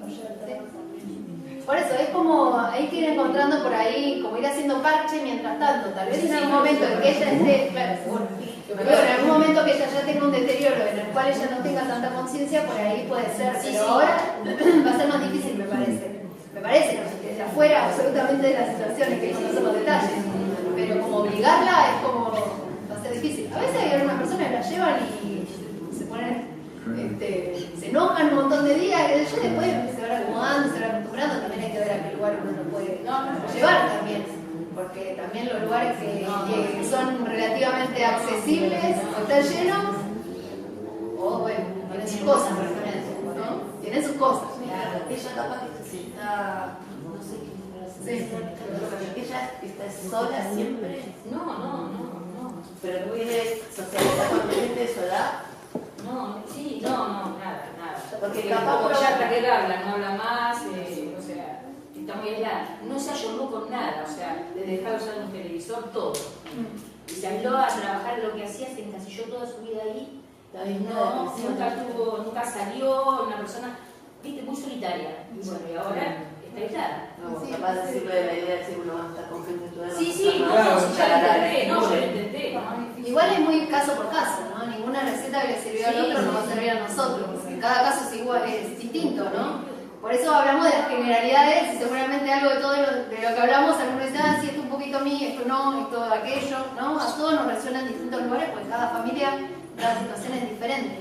Por eso, es como, hay que ir encontrando por ahí, como ir haciendo parche mientras tanto. Tal vez en algún momento en que ella esté, claro, seguro. Pero en algún momento que ella ya tenga un deterioro en el cual ella no tenga tanta conciencia, por ahí puede ser. Pero ahora va a ser más difícil, me parece. Me parece, desde afuera absolutamente de las situaciones que conocen los detalles. Pero como obligarla es como, va a ser difícil. A veces hay algunas personas que la llevan y se ponen, se enojan un montón de días, y después se van acomodando, se van acostumbrando. También hay que ver a qué lugar uno lo puede llevar también. Porque también los lugares que son relativamente accesibles o están llenos, o bueno, tienen sus cosas, ¿no? Tienen sus cosas. Claro, ella capaz que se está, no sé qué es, ella está sola siempre. No. Pero puede socializar con gente de su edad. No, nada. Porque capaz ya hasta que habla, no habla más, o sea, está muy aislada. No se ayudó con nada, o sea, desde dejar de usar un televisor, todo. Y se aisló a trabajar en lo que hacía, se encasilló toda su vida ahí. Nunca salió, una persona, viste, muy solitaria. Y bueno, y ahora está aislada. No, capaz de decirlo de la idea de decir uno va a estar con gente de tu edad. Sí, yo lo intenté. Igual es muy caso por caso, ¿no? Ninguna receta que le sirvió al otro nos va a servir a nosotros, porque cada caso es igual, es distinto, ¿no? Por eso hablamos de las generalidades y seguramente algo de todo de lo que hablamos, algunos dicen, sí, esto un poquito a mí, esto no, esto aquello, ¿no? A todos nos resuena en distintos lugares, porque cada familia, cada situación es diferente.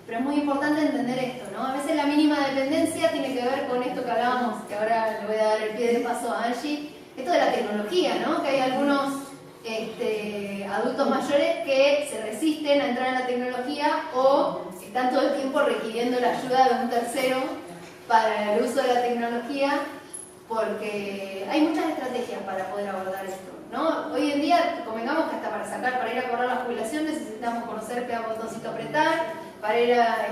Pero es muy importante entender esto, ¿no? A veces la mínima dependencia tiene que ver con esto que hablábamos, que ahora le voy a dar el pie de paso a Angie, esto de la tecnología, ¿no? Que hay algunos adultos mayores que se resisten a entrar en la tecnología o están todo el tiempo requiriendo la ayuda de un tercero para el uso de la tecnología, porque hay muchas estrategias para poder abordar esto, ¿no? Hoy en día, convengamos que hasta para ir a cobrar la jubilación necesitamos conocer qué botoncito apretar, para ir a,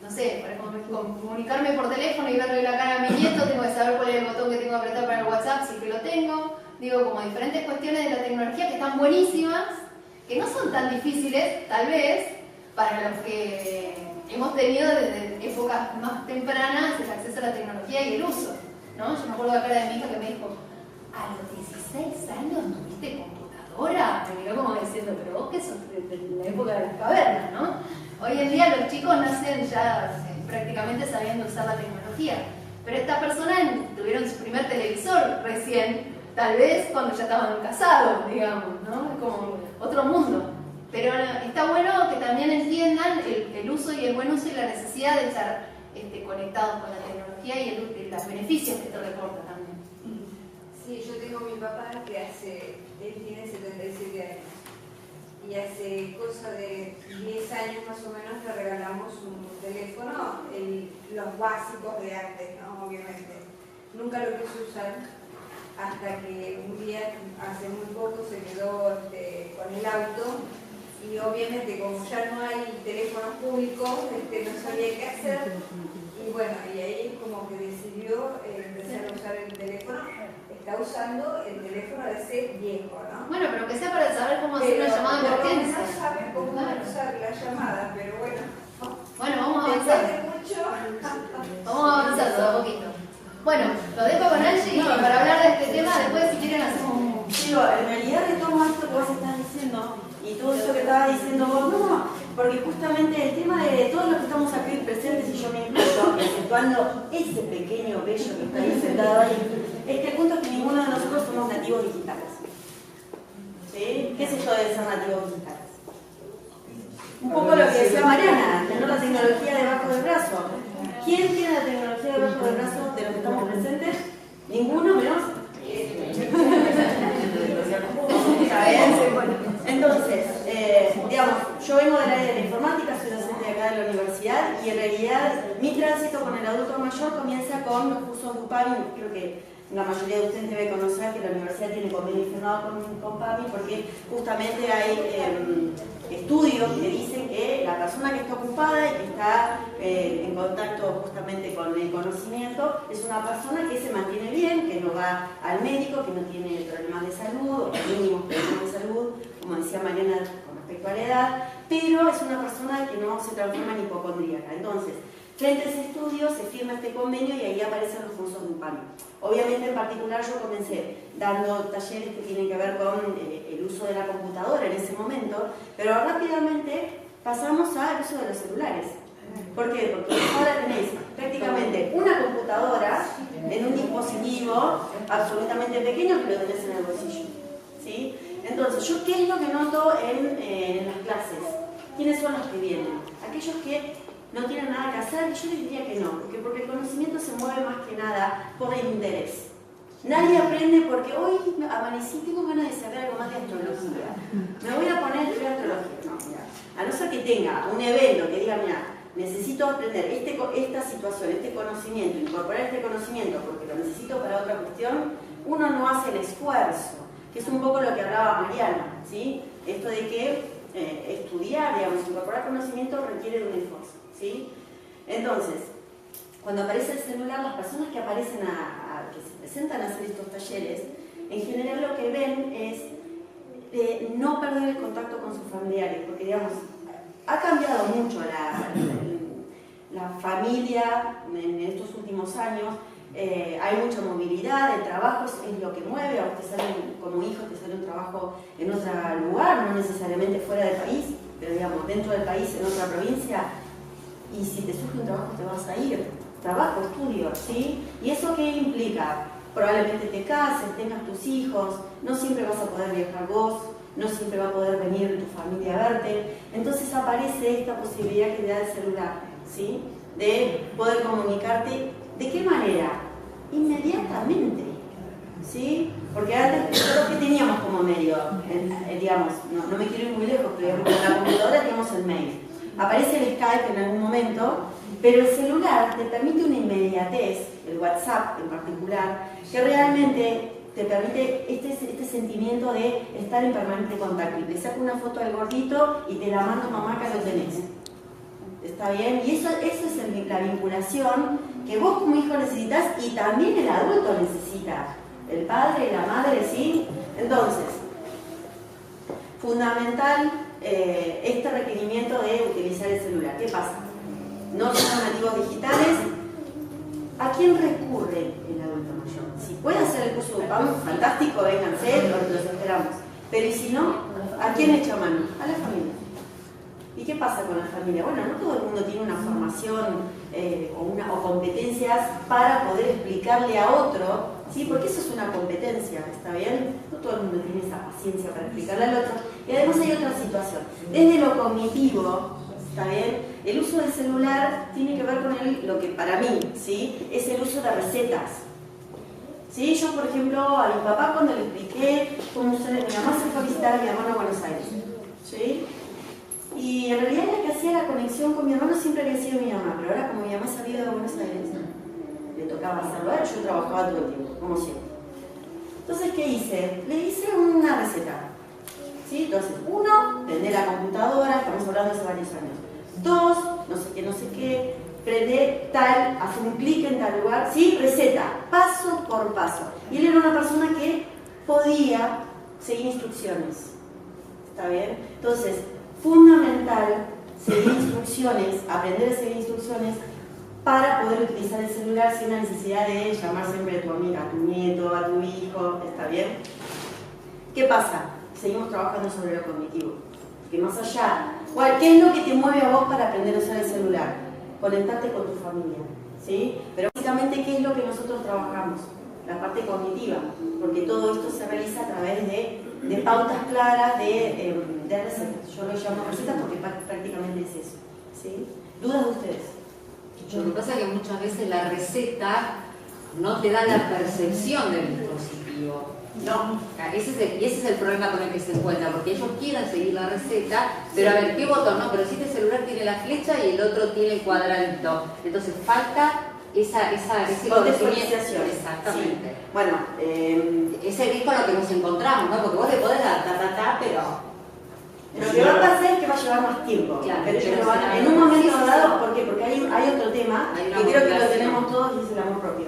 no sé, para comunicarme por teléfono y verle la cara a mi nieto, tengo que saber cuál es el botón que tengo que apretar para el WhatsApp, si es que lo tengo. Digo, como diferentes cuestiones de la tecnología que están buenísimas, que no son tan difíciles, tal vez, para los que hemos tenido desde épocas más tempranas el acceso a la tecnología y el uso, ¿no? Yo me acuerdo acá de mi hija que me dijo, a los 16 años tuviste computadora. Me miró como diciendo, pero vos que sos de la época de las cavernas, ¿no? Hoy en día los chicos nacen ya prácticamente sabiendo usar la tecnología, pero estas personas tuvieron su primer televisor recién, tal vez cuando ya estaban casados, digamos, ¿no? Es como otro mundo. Pero está bueno que también entiendan el uso y el buen uso y la necesidad de estar conectados con la tecnología y los beneficios que te reporta también. Sí, yo tengo a mi papá que él tiene 77 años y hace cosa de 10 años más o menos le regalamos un teléfono, los básicos de antes, ¿no? Obviamente. Nunca lo quiso usar hasta que un día, hace muy poco, se quedó con el auto. Y obviamente como ya no hay teléfonos públicos, no sabía qué hacer. Y bueno, y ahí como que decidió empezar a usar el teléfono. Está usando el teléfono de ese viejo, ¿no? Bueno, pero que sea para saber cómo hacer una llamada de emergencia. No sabe cómo usar la llamada, pero bueno. Bueno, vamos a avanzar. Vamos avanzando de a poquito. Bueno, lo dejo con Angie para hablar de este tema. Después, si quieren, hacemos un... Digo, en realidad de todo esto que vos estás diciendo y todo eso que estabas diciendo vos, no, porque justamente el tema de todos los que estamos aquí presentes, y yo me incluyo, exceptuando ese pequeño bello que está ahí sentado ahí, el punto es que ninguno de nosotros somos nativos digitales. ¿Sí? ¿Qué es esto de ser nativos digitales? Un poco lo que decía Mariana, tener la tecnología debajo del brazo. ¿Quién tiene la tecnología debajo del brazo de los que estamos presentes? Ninguno, menos. Entonces, digamos, yo vengo del área de la informática, soy docente de acá de la universidad y en realidad mi tránsito con el adulto mayor comienza con los cursos de UPAMI. Creo que la mayoría de ustedes debe conocer que la universidad tiene convenio firmado con PAMI porque justamente hay estudios que dicen que la persona que está ocupada y que está en contacto justamente con el conocimiento es una persona que se mantiene bien, que no va al médico, que no tiene problemas de salud o mínimos problemas de salud, como decía Mariana con respecto a la edad, pero es una persona que no se transforma en hipocondríaca. Entonces, frente a ese estudio se firma este convenio y ahí aparecen los cursos de UPAMI. Obviamente, en particular, yo comencé dando talleres que tienen que ver con el uso de la computadora en ese momento, pero rápidamente pasamos al uso de los celulares. ¿Por qué? Porque ahora tenéis prácticamente una computadora en un dispositivo absolutamente pequeño que lo tenés en el bolsillo, ¿sí? Entonces, ¿yo qué es lo que noto en las clases? ¿Quiénes son los que vienen? Aquellos que no tienen nada que hacer, y yo les diría que no, porque el conocimiento se mueve más que nada por el interés. Nadie aprende porque hoy amanecí, tengo ganas de saber algo más de astrología. Me voy a poner a estudiar astrología. No, mira. A no ser que tenga un evento que diga, mira, necesito aprender esta situación, este conocimiento, incorporar este conocimiento porque lo necesito para otra cuestión, uno no hace el esfuerzo, que es un poco lo que hablaba Mariana, ¿sí? Esto de que estudiar, digamos, incorporar conocimiento requiere de un esfuerzo, ¿sí? Entonces, cuando aparece el celular, las personas que aparecen que se presentan a hacer estos talleres, en general lo que ven es no perder el contacto con sus familiares, porque digamos, ha cambiado mucho la familia en estos últimos años. Hay mucha movilidad, el trabajo es lo que mueve, a usted sale como hijo, te sale un trabajo en otro lugar, no necesariamente fuera del país, pero digamos dentro del país, en otra provincia, y si te surge un trabajo te vas a ir, trabajo, estudio, ¿sí? ¿Y eso qué implica? Probablemente te cases, tengas tus hijos, no siempre vas a poder viajar vos, no siempre va a poder venir tu familia a verte, entonces aparece esta posibilidad que te da el celular, ¿sí? De poder comunicarte. ¿De qué manera? Inmediatamente, ¿sí? Porque antes lo que teníamos como medio, digamos, no me quiero ir muy lejos, pero digamos, en la computadora tenemos el mail. Aparece el Skype en algún momento, pero el celular te permite una inmediatez, el WhatsApp en particular, que realmente te permite este sentimiento de estar en permanente contacto. Y te saco una foto del gordito y te la mando, mamá, que lo tenés. ¿Está bien? Y eso es la vinculación que vos como hijo necesitas y también el adulto necesita. El padre, la madre, ¿sí? Entonces, fundamental este requerimiento de utilizar el celular. ¿Qué pasa? No son nativos digitales. ¿A quién recurre el adulto mayor? Si puede hacer el curso de UPAM, fantástico, vénganse, los esperamos. Pero ¿y si no? ¿A quién echa mano? A la familia. ¿Y qué pasa con la familia? Bueno, no todo el mundo tiene una formación o competencias para poder explicarle a otro, ¿sí? Porque eso es una competencia, ¿está bien? No todo el mundo tiene esa paciencia para explicarle al otro. Y además hay otra situación. Desde lo cognitivo, ¿está bien? El uso del celular tiene que ver con lo que para mí, ¿sí? Es el uso de recetas. ¿Sí? Yo, por ejemplo, a mi papá cuando le expliqué cómo usar, mi mamá se fue a visitar a mi hermano a Buenos Aires, ¿sí? Y en realidad la que hacía la conexión con mi hermano siempre había sido mi mamá, pero ahora como mi mamá salía de Buenos Aires, le tocaba hacerlo a él, yo trabajaba todo el tiempo, como siempre. Entonces, ¿qué hice? Le hice una receta, ¿sí? Entonces, uno, prender la computadora, estamos hablando hace varios años. Dos, no sé qué, prende tal, hace un clic en tal lugar, ¿sí? Receta, paso por paso. Y él era una persona que podía seguir instrucciones, ¿está bien? Entonces, fundamental seguir instrucciones, aprender a seguir instrucciones para poder utilizar el celular sin la necesidad de llamar siempre a tu amiga, a tu nieto, a tu hijo, ¿está bien? ¿Qué pasa? Seguimos trabajando sobre lo cognitivo. Que más allá, ¿qué es lo que te mueve a vos para aprender a usar el celular? Conectarte con tu familia, ¿sí? Pero básicamente, ¿qué es lo que nosotros trabajamos? La parte cognitiva, porque todo esto se realiza a través de pautas claras, de recetas. Yo lo llamo recetas porque prácticamente es eso, ¿sí? ¿Dudas de ustedes? Lo que pasa es que muchas veces la receta no te da la percepción del dispositivo. No. Ese es el problema con el que se encuentra, porque ellos quieren seguir la receta, pero a ver, ¿qué botón? No, pero si este celular tiene la flecha y el otro tiene el cuadradito. Entonces falta ese conocimiento. Exactamente. Sí. Bueno, ese es con lo que nos encontramos, ¿no? Porque vos le podés dar pero lo que va a pasar es que va a llevar más tiempo. Claro, pero en un momento dado, ¿por qué? Porque hay otro tema que creo que lo tenemos todos y es el amor propio.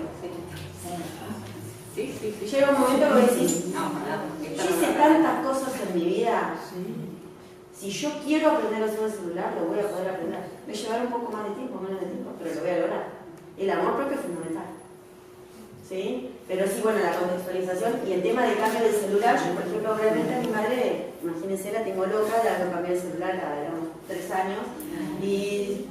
Sí. Llega un momento que decís, yo hice tantas cosas en mi vida, Si yo quiero aprender a usar el celular, lo voy a poder aprender. Me llevará un poco más de tiempo, menos de tiempo, pero lo voy a lograr. El amor propio es fundamental. ¿Sí? Pero sí, bueno, la contextualización y el tema del cambio del celular, yo por ejemplo, realmente a mi madre, imagínense, la tengo loca, la cambié el celular a los 3 años, y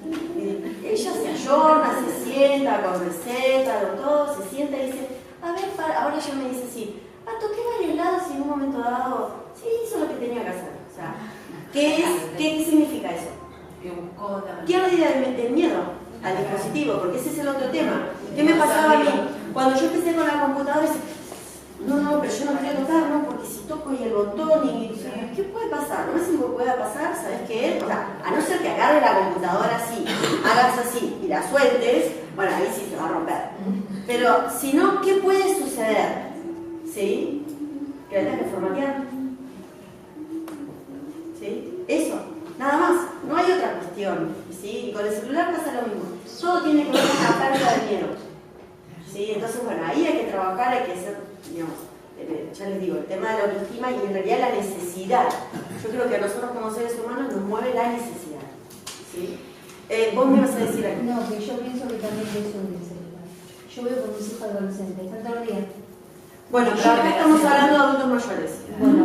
ella se ayorna, se sienta con recetas, con todo, se sienta y dice, a ver, ahora ella me dice así, toqué varios lados y en un momento dado, sí, hizo lo que tenía que hacer. O sea, ¿qué significa eso? Pierde el miedo al dispositivo, porque ese es el otro tema. ¿Qué me pasaba a mí? Cuando yo empecé con la computadora, no, pero yo no quiero tocar, ¿no? Porque si toco y el botón ¿qué puede pasar? Lo más que pueda pasar, ¿sabes qué? O sea, a no ser que agarre la computadora así, hagas así y la sueltes, bueno, ahí sí se va a romper. Pero si no, ¿qué puede suceder? ¿Sí? Que la tengas que formatear. ¿Sí? Eso, nada más, no hay otra cuestión. ¿Sí? Y con el celular pasa lo mismo. Todo tiene que ver con la pérdida de miedo. ¿Sí? Entonces, bueno, ahí hay que trabajar, hay que ser, digamos, ya les digo, el tema de la autoestima y en realidad la necesidad. Yo creo que a nosotros como seres humanos nos mueve la necesidad. ¿Sí? Vos me vas a decir algo. No, que yo pienso que también es un celular. Yo veo con mis hijos adolescentes, están todo el día. Bueno, pero acá estamos hablando de adultos mayores. Bueno,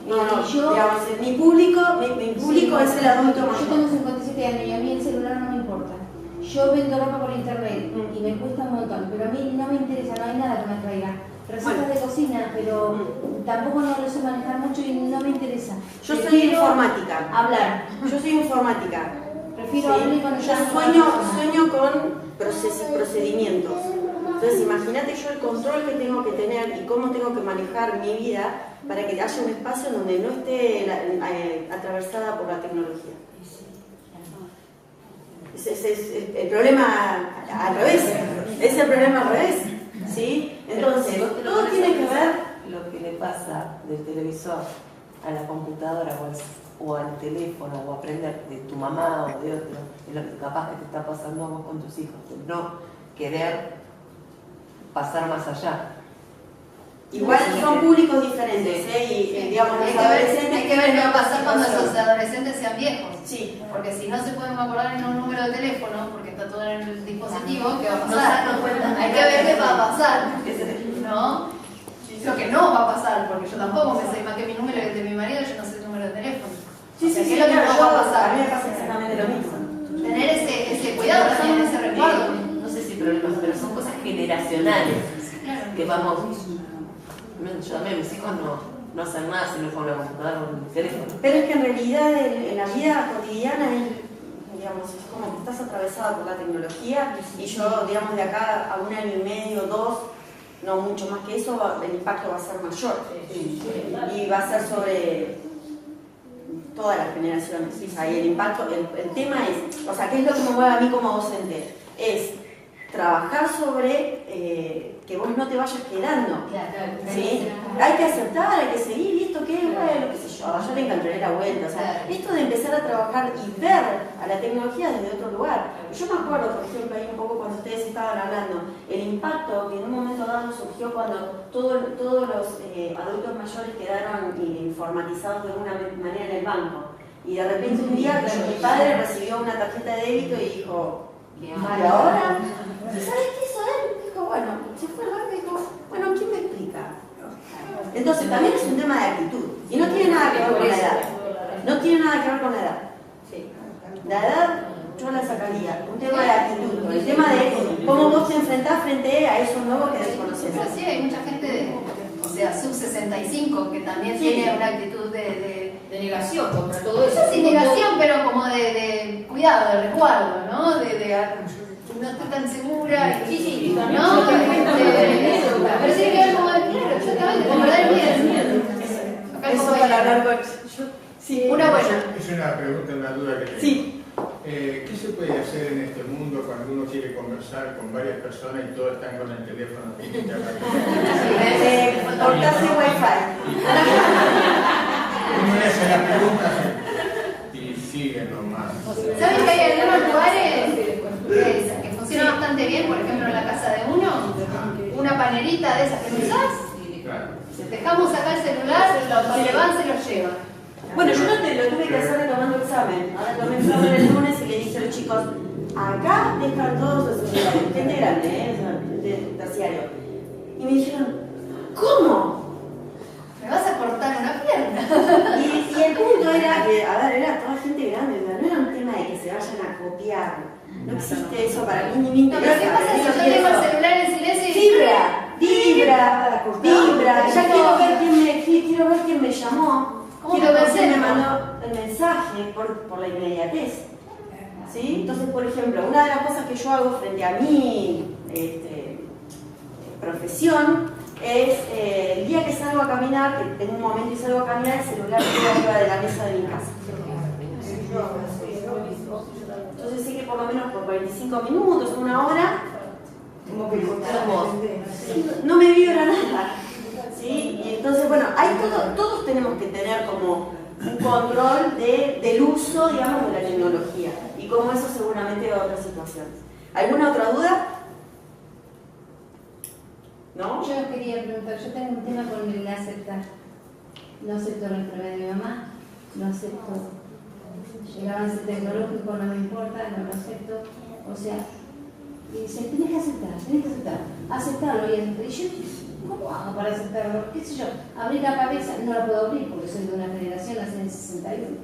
pero yo, digamos, mi público es el adulto mayor. Yo tengo 57 años y a mí el celular no me importa. Yo vendo ropa por internet y me cuesta un montón, pero a mí no me interesa, no hay nada que me atraiga. Recetas de cocina, pero tampoco no lo sé manejar mucho y no me interesa. Yo soy informática. Hablar. Yo soy informática. Prefiero hablar y conectar. Yo sueño con procedimientos. Entonces, imagínate yo el control que tengo que tener y cómo tengo que manejar mi vida para que haya un espacio donde no esté atravesada por la tecnología. Es el problema al revés. Es el problema al revés. ¿Sí? Entonces, todo tiene que ver. Lo que le pasa del televisor a la computadora o al teléfono o aprender de tu mamá o de otro, es lo que capaz que te está pasando a vos con tus hijos, de no querer pasar más allá. Igual son públicos diferentes, y digamos, hay que ver qué va a pasar cuando esos adolescentes sean viejos. Sí. Porque si no se pueden acordar en un número de teléfono, porque está todo en el dispositivo, ¿qué va a pasar? Hay que ver qué va a pasar, ¿no? Yo creo que no va a pasar, porque yo tampoco me sé más que mi número y el de mi marido, yo no sé el número de teléfono. Sí, ¿Qué es lo que no va a pasar? A mí me pasa exactamente lo mismo. Tener ese cuidado también, ese recuerdo. No sé si problemas, pero son cosas generacionales que vamos. Yo también, mis hijos no hacen nada si no con la computadora o el teléfono. Pero es que en realidad en la vida cotidiana digamos, es como que estás atravesada por la tecnología y yo, digamos, de acá a 1 año y medio, 2, no mucho más que eso, el impacto va a ser mayor. Y va a ser sobre todas las generaciones. O sea, y el impacto, el tema es, o sea, ¿qué es lo que me mueve a mí como docente? Es trabajar sobre que vos no te vayas quedando. ¿Sí? Hay que aceptar, hay que seguir, y esto qué es, bueno, qué sé yo le encontraré la vuelta. O sea, esto de empezar a trabajar y ver a la tecnología desde otro lugar. Yo me acuerdo, por ejemplo, ahí un poco cuando ustedes estaban hablando, el impacto que en un momento dado surgió cuando todos los adultos mayores quedaron informatizados de alguna manera en el banco. Y de repente un día mi padre recibió una tarjeta de débito y dijo, ¿y ahora? ¿Sabes qué hizo él? Dijo, bueno, se fue al banco y dijo, bueno, ¿quién me explica? Entonces también es un tema de actitud. Y no tiene nada que ver con la edad. No tiene nada que ver con la edad. La edad yo la sacaría. Un tema de actitud. El tema de cómo vos te enfrentás frente a eso nuevo que desconoces. Pero sí, hay mucha gente o sea, sub-65 que también tiene una actitud de negación contra todo eso. Sí, negación, pero como de cuidado, de resguardo, ¿no? No estoy tan segura. Sí, ¿no? Pero tiene que ver como de, claro, exactamente, como perder el miedo. Eso para hablar con... Sí, una buena. Es una pregunta, una duda que tengo. Sí. ¿Qué se puede hacer en este mundo cuando uno quiere conversar con varias personas y todos están con el teléfono? Cortarse wifi. Uno le hace la pregunta y sigue nomás. ¿Saben que hay algunos lugares que funcionan bastante bien? Por ejemplo, en la casa de uno, una panerita de esas que usás. Dejamos acá el celular, se lo van, se lo llevan. Bueno, yo lo tuve que hacer retomando examen. Ahora tomé examen el lunes y le dije a los chicos, acá dejan todos los secundarios, gente grande, de terciario. Y me dijeron, ¿cómo? Me vas a cortar una pierna. Y el punto era que, a ver, era toda gente grande, no era un tema de que se vayan a copiar. No existe eso para mí, ni me No, pero interesa. ¿qué pasa si yo tengo el celular en silencio y Vibra, ya quiero ver quién me llamó, ¿Cómo quiero te ver quién me concentra? mandó el mensaje por la inmediatez. ¿Sí? Entonces, por ejemplo, una de las cosas que yo hago frente a mi profesión es el día que salgo a caminar, que tengo un momento y salgo a caminar, el celular queda arriba de la mesa de mi casa. Entonces sé que por lo menos por 45 minutos, una hora, tengo que cortar voz. No me vibra nada. ¿Sí? Y entonces, bueno, todos tenemos que tener como un control del uso, digamos, de la tecnología. Y como eso seguramente va a otras situaciones. ¿Alguna otra duda? ¿No? Yo quería preguntar, yo tengo un tema con el aceptar. No acepto la enfermedad de mi mamá, no acepto el avance tecnológico, no me importa, no lo acepto. O sea, y dice, tenés que aceptar. Aceptarlo. Y yo, ¿cómo hago para aceptarlo? ¿Qué sé yo? Abrir la cabeza, no la puedo abrir porque soy de una generación, nací en el 61.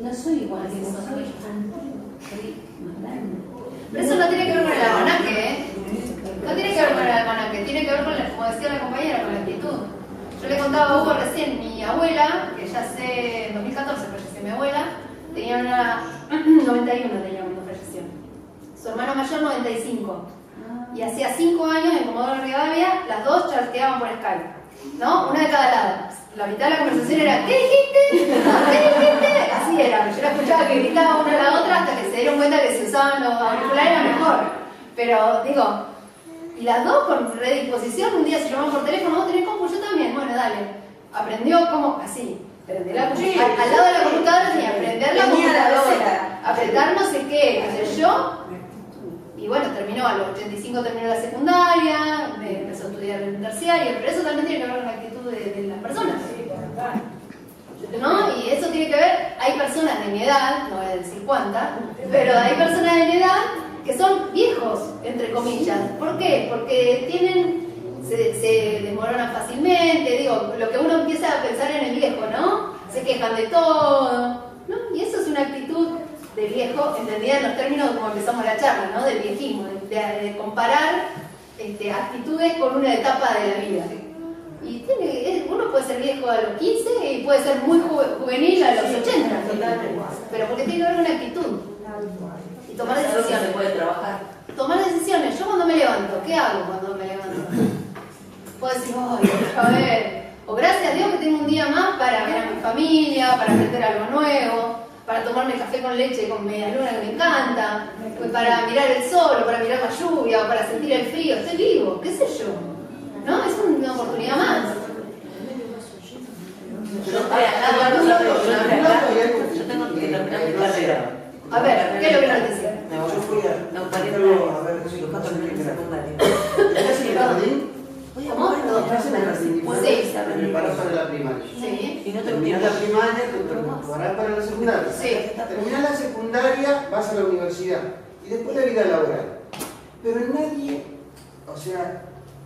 No soy igual que vos, soy antiguo, soy más grande. Pero eso no tiene que ver con el almanaque, ¿eh? No tiene que ver con el almanaque, tiene que ver con, como decía la compañera, con la actitud. Yo le contaba a Hugo recién, mi abuela, que ya hace en 2014 falleció mi abuela, tenía una 91 tenía cuando falleció. Su hermano mayor 95. Y hacía 5 años en Comodoro Rivadavia, las dos chateaban por Skype, ¿no? Una de cada lado. La mitad de la conversación era ¿qué dijiste? ¿Qué dijiste? Así era. Yo la escuchaba que gritaba una a la otra hasta que se dieron cuenta que si usaban los auriculares era mejor. Pero digo, y las dos con predisposición, un día se llamaban por teléfono, ¿vos tenés compu? Yo también, bueno, dale. Aprendió como así. Prender la computadora. Al lado de la computadora tenía prender la computadora, apretar no sé qué sé yo. Y bueno, terminó a los 85, terminó la secundaria, empezó a estudiar en terciario, pero eso también tiene que ver con la actitud de las personas. ¿No? Y eso tiene que ver, hay personas de mi edad, no voy a decir cuántas, pero hay personas de mi edad que son viejos, entre comillas. ¿Por qué? Porque se desmoronan fácilmente, digo, lo que uno empieza a pensar en el viejo, ¿no? Se quejan de todo, ¿no? Y eso es una actitud de viejo, entendida en los términos como empezamos la charla, ¿no? Del viejismo, de comparar actitudes con una etapa de la vida. Y uno puede ser viejo a los 15 y puede ser muy juvenil a los 80, pero porque tiene que ver con una actitud. Y tomar decisiones. Se puede trabajar. Tomar decisiones. Yo cuando me levanto, ¿qué hago cuando me levanto? Puedo decir, a ver, o gracias a Dios que tengo un día más para ver a mi familia, para aprender algo nuevo, para tomarme café con leche con media luna que me encanta, pues para mirar el sol, o para mirar la lluvia, o para sentir el frío. Estoy vivo, qué sé yo. ¿No? Es una oportunidad más. Yo tengo que terminar mi carrera. A ver, ¿qué es lo que nos decía? Yo fui a ver si los pasos de secundaria. ¿Estás en el jardín? ¿Cómo? ¿Estás en el jardín? Sí. Te preparás para la primaria. Sí. Y no te Terminás la primaria, te preparás para la secundaria. Sí. Terminás la secundaria, vas a la universidad. Y después la vida laboral. Pero nadie, o sea,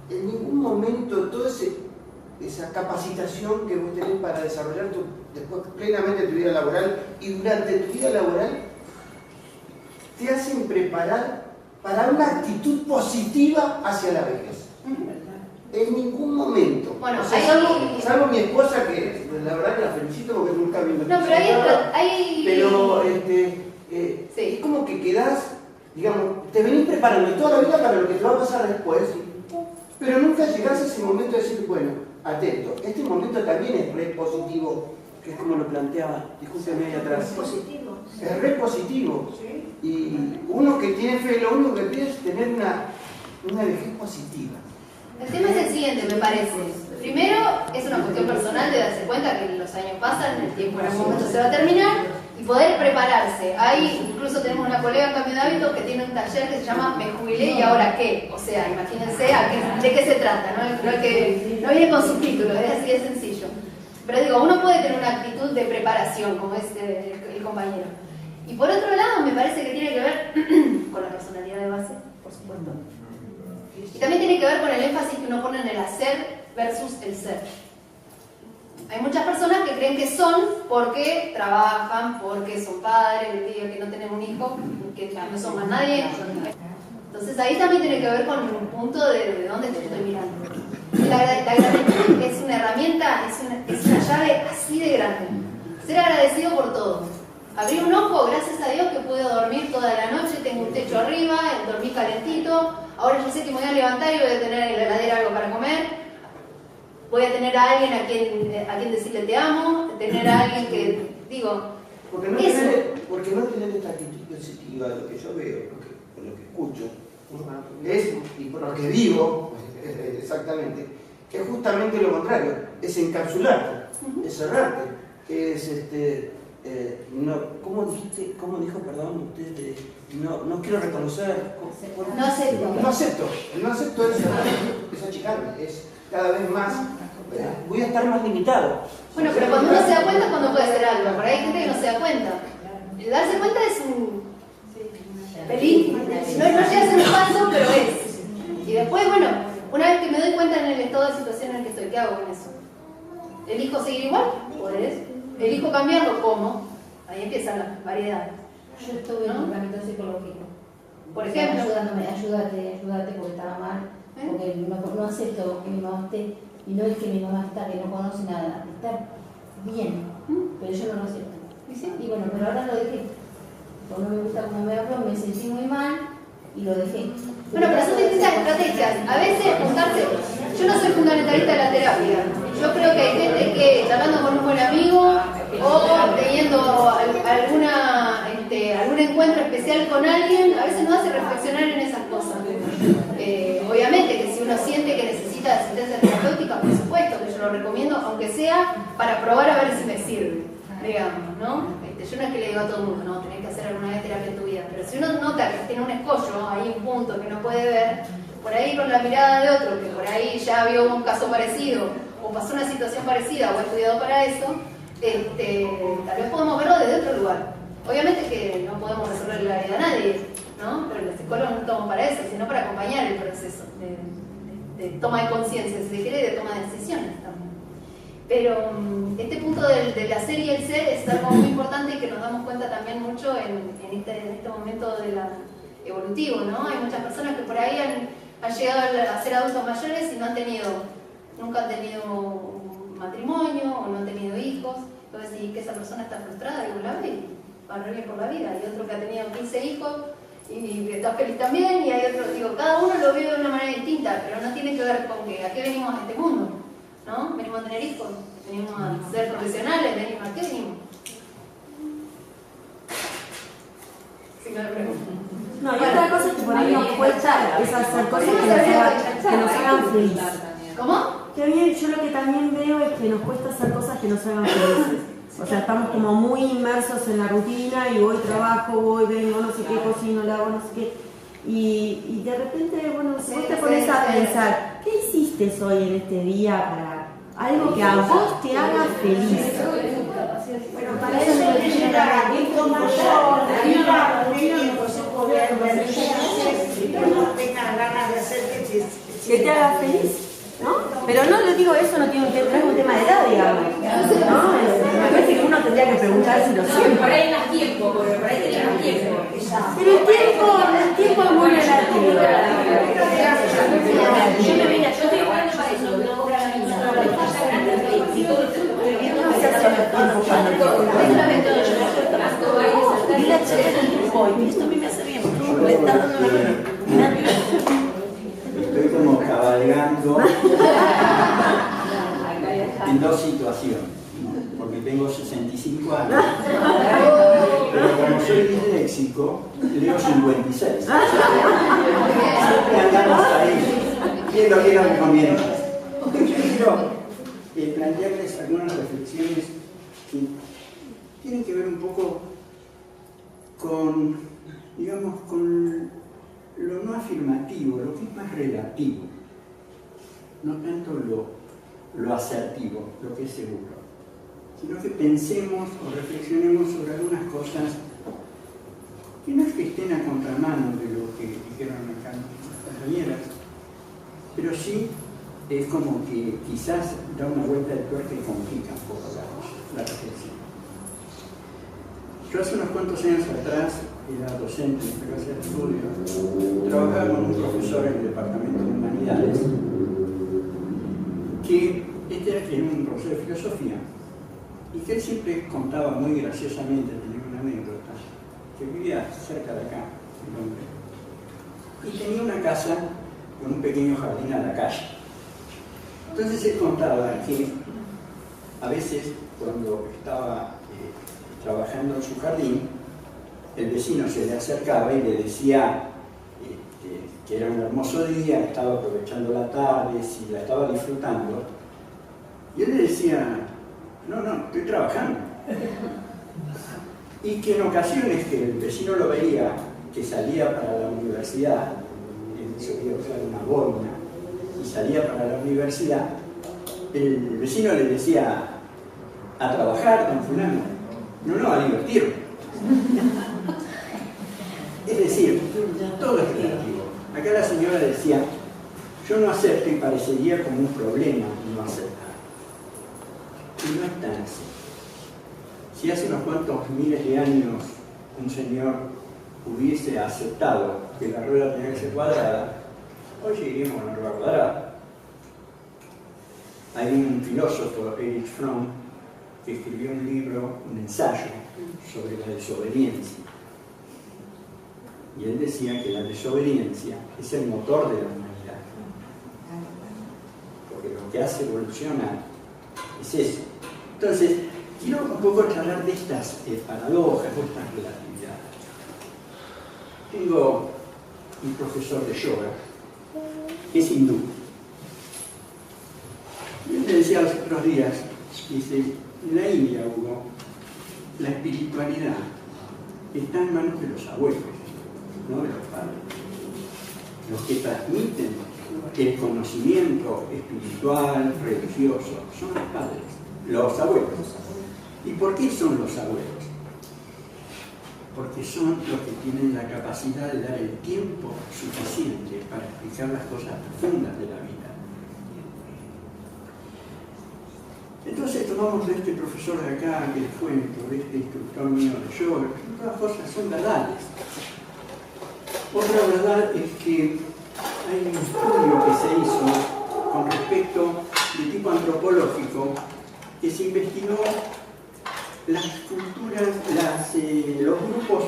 en ningún momento toda esa capacitación que vos tenés para desarrollar después plenamente tu vida laboral y durante tu vida laboral te hacen preparar para una actitud positiva hacia la vejez. En ningún momento. Bueno, o sea, salvo mi esposa, que la verdad que la felicito porque nunca vino. No, pero ahí Pero sí. es como que quedás, digamos, te venís preparando toda la vida para lo que te va a pasar después, pero nunca llegás a ese momento de decir, bueno, atento, este momento también es re positivo, que es como lo planteaba, discúlpeme ahí atrás. Positivo. Es re positivo. Y uno que tiene fe, lo único que pide es tener una vejez positiva. El tema es el siguiente, me parece. Primero, es una cuestión personal de darse cuenta que los años pasan, el tiempo en algún momento se va a terminar y poder prepararse. Ahí incluso tenemos una colega en Cambio de Hábitos que tiene un taller que se llama Me jubilé y ahora qué. O sea, imagínense de qué se trata, ¿no? No viene con subtítulos, es así de sencillo. Pero digo, uno puede tener una actitud de preparación, como es el compañero. Y por otro lado, me parece que tiene que ver con la personalidad de base, por supuesto. Y también tiene que ver con el énfasis que uno pone en el hacer versus el ser. Hay muchas personas que creen que son porque trabajan, porque son padres, el día que no tienen un hijo, que no son más nadie. Entonces ahí también tiene que ver con un punto de dónde te estoy mirando. La gratitud es una herramienta, es una llave así de grande. Ser agradecido por todo. Abrí un ojo, gracias a Dios que pude dormir toda la noche, tengo un techo arriba, dormí calentito, ahora yo sé que me voy a levantar y voy a tener en la heladera algo para comer, voy a tener a alguien a quien decirle te amo, tener a alguien que, digo, porque no tener esta actitud positiva, lo que yo veo, por lo que escucho, es, y por lo que digo, exactamente, que es justamente lo contrario, es encapsularte, es cerrarte, es ¿cómo dijo, perdón, usted? No quiero reconocer. No acepto es achicarme, es cada vez más, voy a estar más limitado. Bueno, pero cuando uno se da cuenta es cuando puede hacer algo, por ahí hay gente que no se da cuenta. El darse cuenta es un feliz, no llega a ser un paso, pero es. Y después, bueno, una vez que me doy cuenta en el estado de situación en el que estoy, ¿qué hago con eso? ¿Elijo seguir igual? ¿Podés? ¿Elijo cambiarlo? ¿Cómo? Ahí empieza la variedad. Yo estuve en un tratamiento psicológico. Por ejemplo, ayúdate porque estaba mal, porque no acepto que mi mamá esté, y no es que mi mamá está, que no conoce nada, está bien, pero yo no lo acepto. Y bueno, pero ahora lo dejé, porque no me gusta cómo me habló, me sentí muy mal y lo dejé. Bueno, pero son distintas estrategias. A veces juntarse, yo no soy fundamentalista de la terapia. Yo creo que hay gente que charlando con un buen amigo o teniendo algún encuentro especial con alguien, a veces nos hace reflexionar en esas cosas. Obviamente que si uno siente que necesita asistencia terapéutica, por supuesto que yo lo recomiendo, aunque sea para probar a ver si me sirve, digamos, ¿no? Yo no es que le digo a todo el mundo, no, tenés que hacer alguna vez terapia en tu vida, pero si uno nota que tiene un escollo, hay un punto que no puede ver, por ahí con la mirada de otro, que por ahí ya vio un caso parecido, o pasó una situación parecida, o ha estudiado para eso, tal vez podemos verlo desde otro lugar. Obviamente que no podemos resolver la vida a nadie, ¿no? Pero los psicólogos no estamos para eso, sino para acompañar el proceso de toma de conciencia, si se quiere, y de toma de decisiones también. Pero este punto del hacer y el ser es algo muy importante y que nos damos cuenta también mucho en este momento evolutivo, ¿no? Hay muchas personas que por ahí han llegado a ser adultos mayores y nunca han tenido un matrimonio o no han tenido hijos. Entonces, si que esa persona está frustrada, digo, la ve, va re bien por la vida. Hay otro que ha tenido 15 hijos y está feliz también, y hay otro, digo, cada uno lo vive de una manera distinta, pero no tiene que ver con que a qué venimos a este mundo, ¿no? Venimos a tener hijos, venimos a ser profesionales, venimos a qué venimos. Si me lo preguntan. No, y otra cosa que por ahí nos cuesta es hacer cosas que nos hagan felices. ¿Cómo? Que bien, yo lo que también veo es que nos cuesta hacer cosas que nos hagan felices. O sea, estamos como muy inmersos en la rutina y voy, trabajo, voy, vengo, no sé qué, cocino, lavo, no sé qué. Y de repente, bueno, si vos te pones a pensar, ¿qué hiciste hoy en este día para algo que a vos te haga feliz? Bueno, para eso se tiene el adulto mayor, que no tenga ganas de hacer que te haga feliz, ¿no? Pero no le digo eso, no es un tema de edad, digamos, ¿no? Me parece que uno tendría que preguntárselo siempre. Por ahí no es tiempo, porque por ahí tenemos tiempo. Pero el tiempo es muy relativo. Yo estoy jugando para eso, no cobra la misma. Esto a mí me hace bien, me está dando nervios. Estoy como cabalgando en dos situaciones, porque tengo 65 años, pero como soy disléxico, leo 56. Siempre andamos ahí, ¿qué es lo que nos conviene? Yo quiero plantearles algunas reflexiones que tienen que ver un poco con, digamos, con lo no afirmativo, lo que es más relativo, no tanto lo asertivo, lo que es seguro. sino que pensemos o reflexionemos sobre algunas cosas que no es que estén a contramano de lo que dijeron acá mis compañeras, pero sí es como que quizás da una vuelta de tuerca y complica un poco la reflexión. Yo hace unos cuantos años atrás era docente en esta casa de estudio, trabajaba con un profesor en el departamento de humanidades, que este era un profesor de filosofía, y que él siempre contaba muy graciosamente, tenía una anécdota, que vivía cerca de acá, en Londres, y tenía una casa con un pequeño jardín a la calle. Entonces él contaba que a veces cuando estaba trabajando en su jardín, el vecino se le acercaba y le decía que era un hermoso día, que estaba aprovechando la tarde, si la estaba disfrutando, y él le decía, no, estoy trabajando. Y que en ocasiones que el vecino lo veía, que salía para la universidad, él solía usar una boina, y salía para la universidad, el vecino le decía, a trabajar, don fulano, no, a divertirme. Es decir, todo es relativo. Acá la señora decía, yo no acepto y parecería como un problema no aceptar. Y no es tan así. Si hace unos cuantos miles de años un señor hubiese aceptado que la rueda tenía que ser cuadrada, hoy seguiríamos con la rueda cuadrada. Hay un filósofo, Erich Fromm, que escribió un libro, un ensayo sobre la desobediencia. Y él decía que la desobediencia es el motor de la humanidad. Porque lo que hace evolucionar es eso. Entonces, quiero un poco charlar de estas paradojas, de estas relatividades. Tengo un profesor de yoga que es hindú. Y él me decía los otros días, dice, en la India, Hugo, la espiritualidad está en manos de los abuelos, no de los padres. Los que transmiten el conocimiento espiritual, religioso, son los padres, los abuelos. ¿Y por qué son los abuelos? Porque son los que tienen la capacidad de dar el tiempo suficiente para explicar las cosas profundas de la vida. Entonces tomamos de este profesor de acá, que fue de este instructor mío de yoga, que todas cosas son verdades. Otra verdad es que hay un estudio que se hizo con respecto de tipo antropológico, que se investigó las culturas, los grupos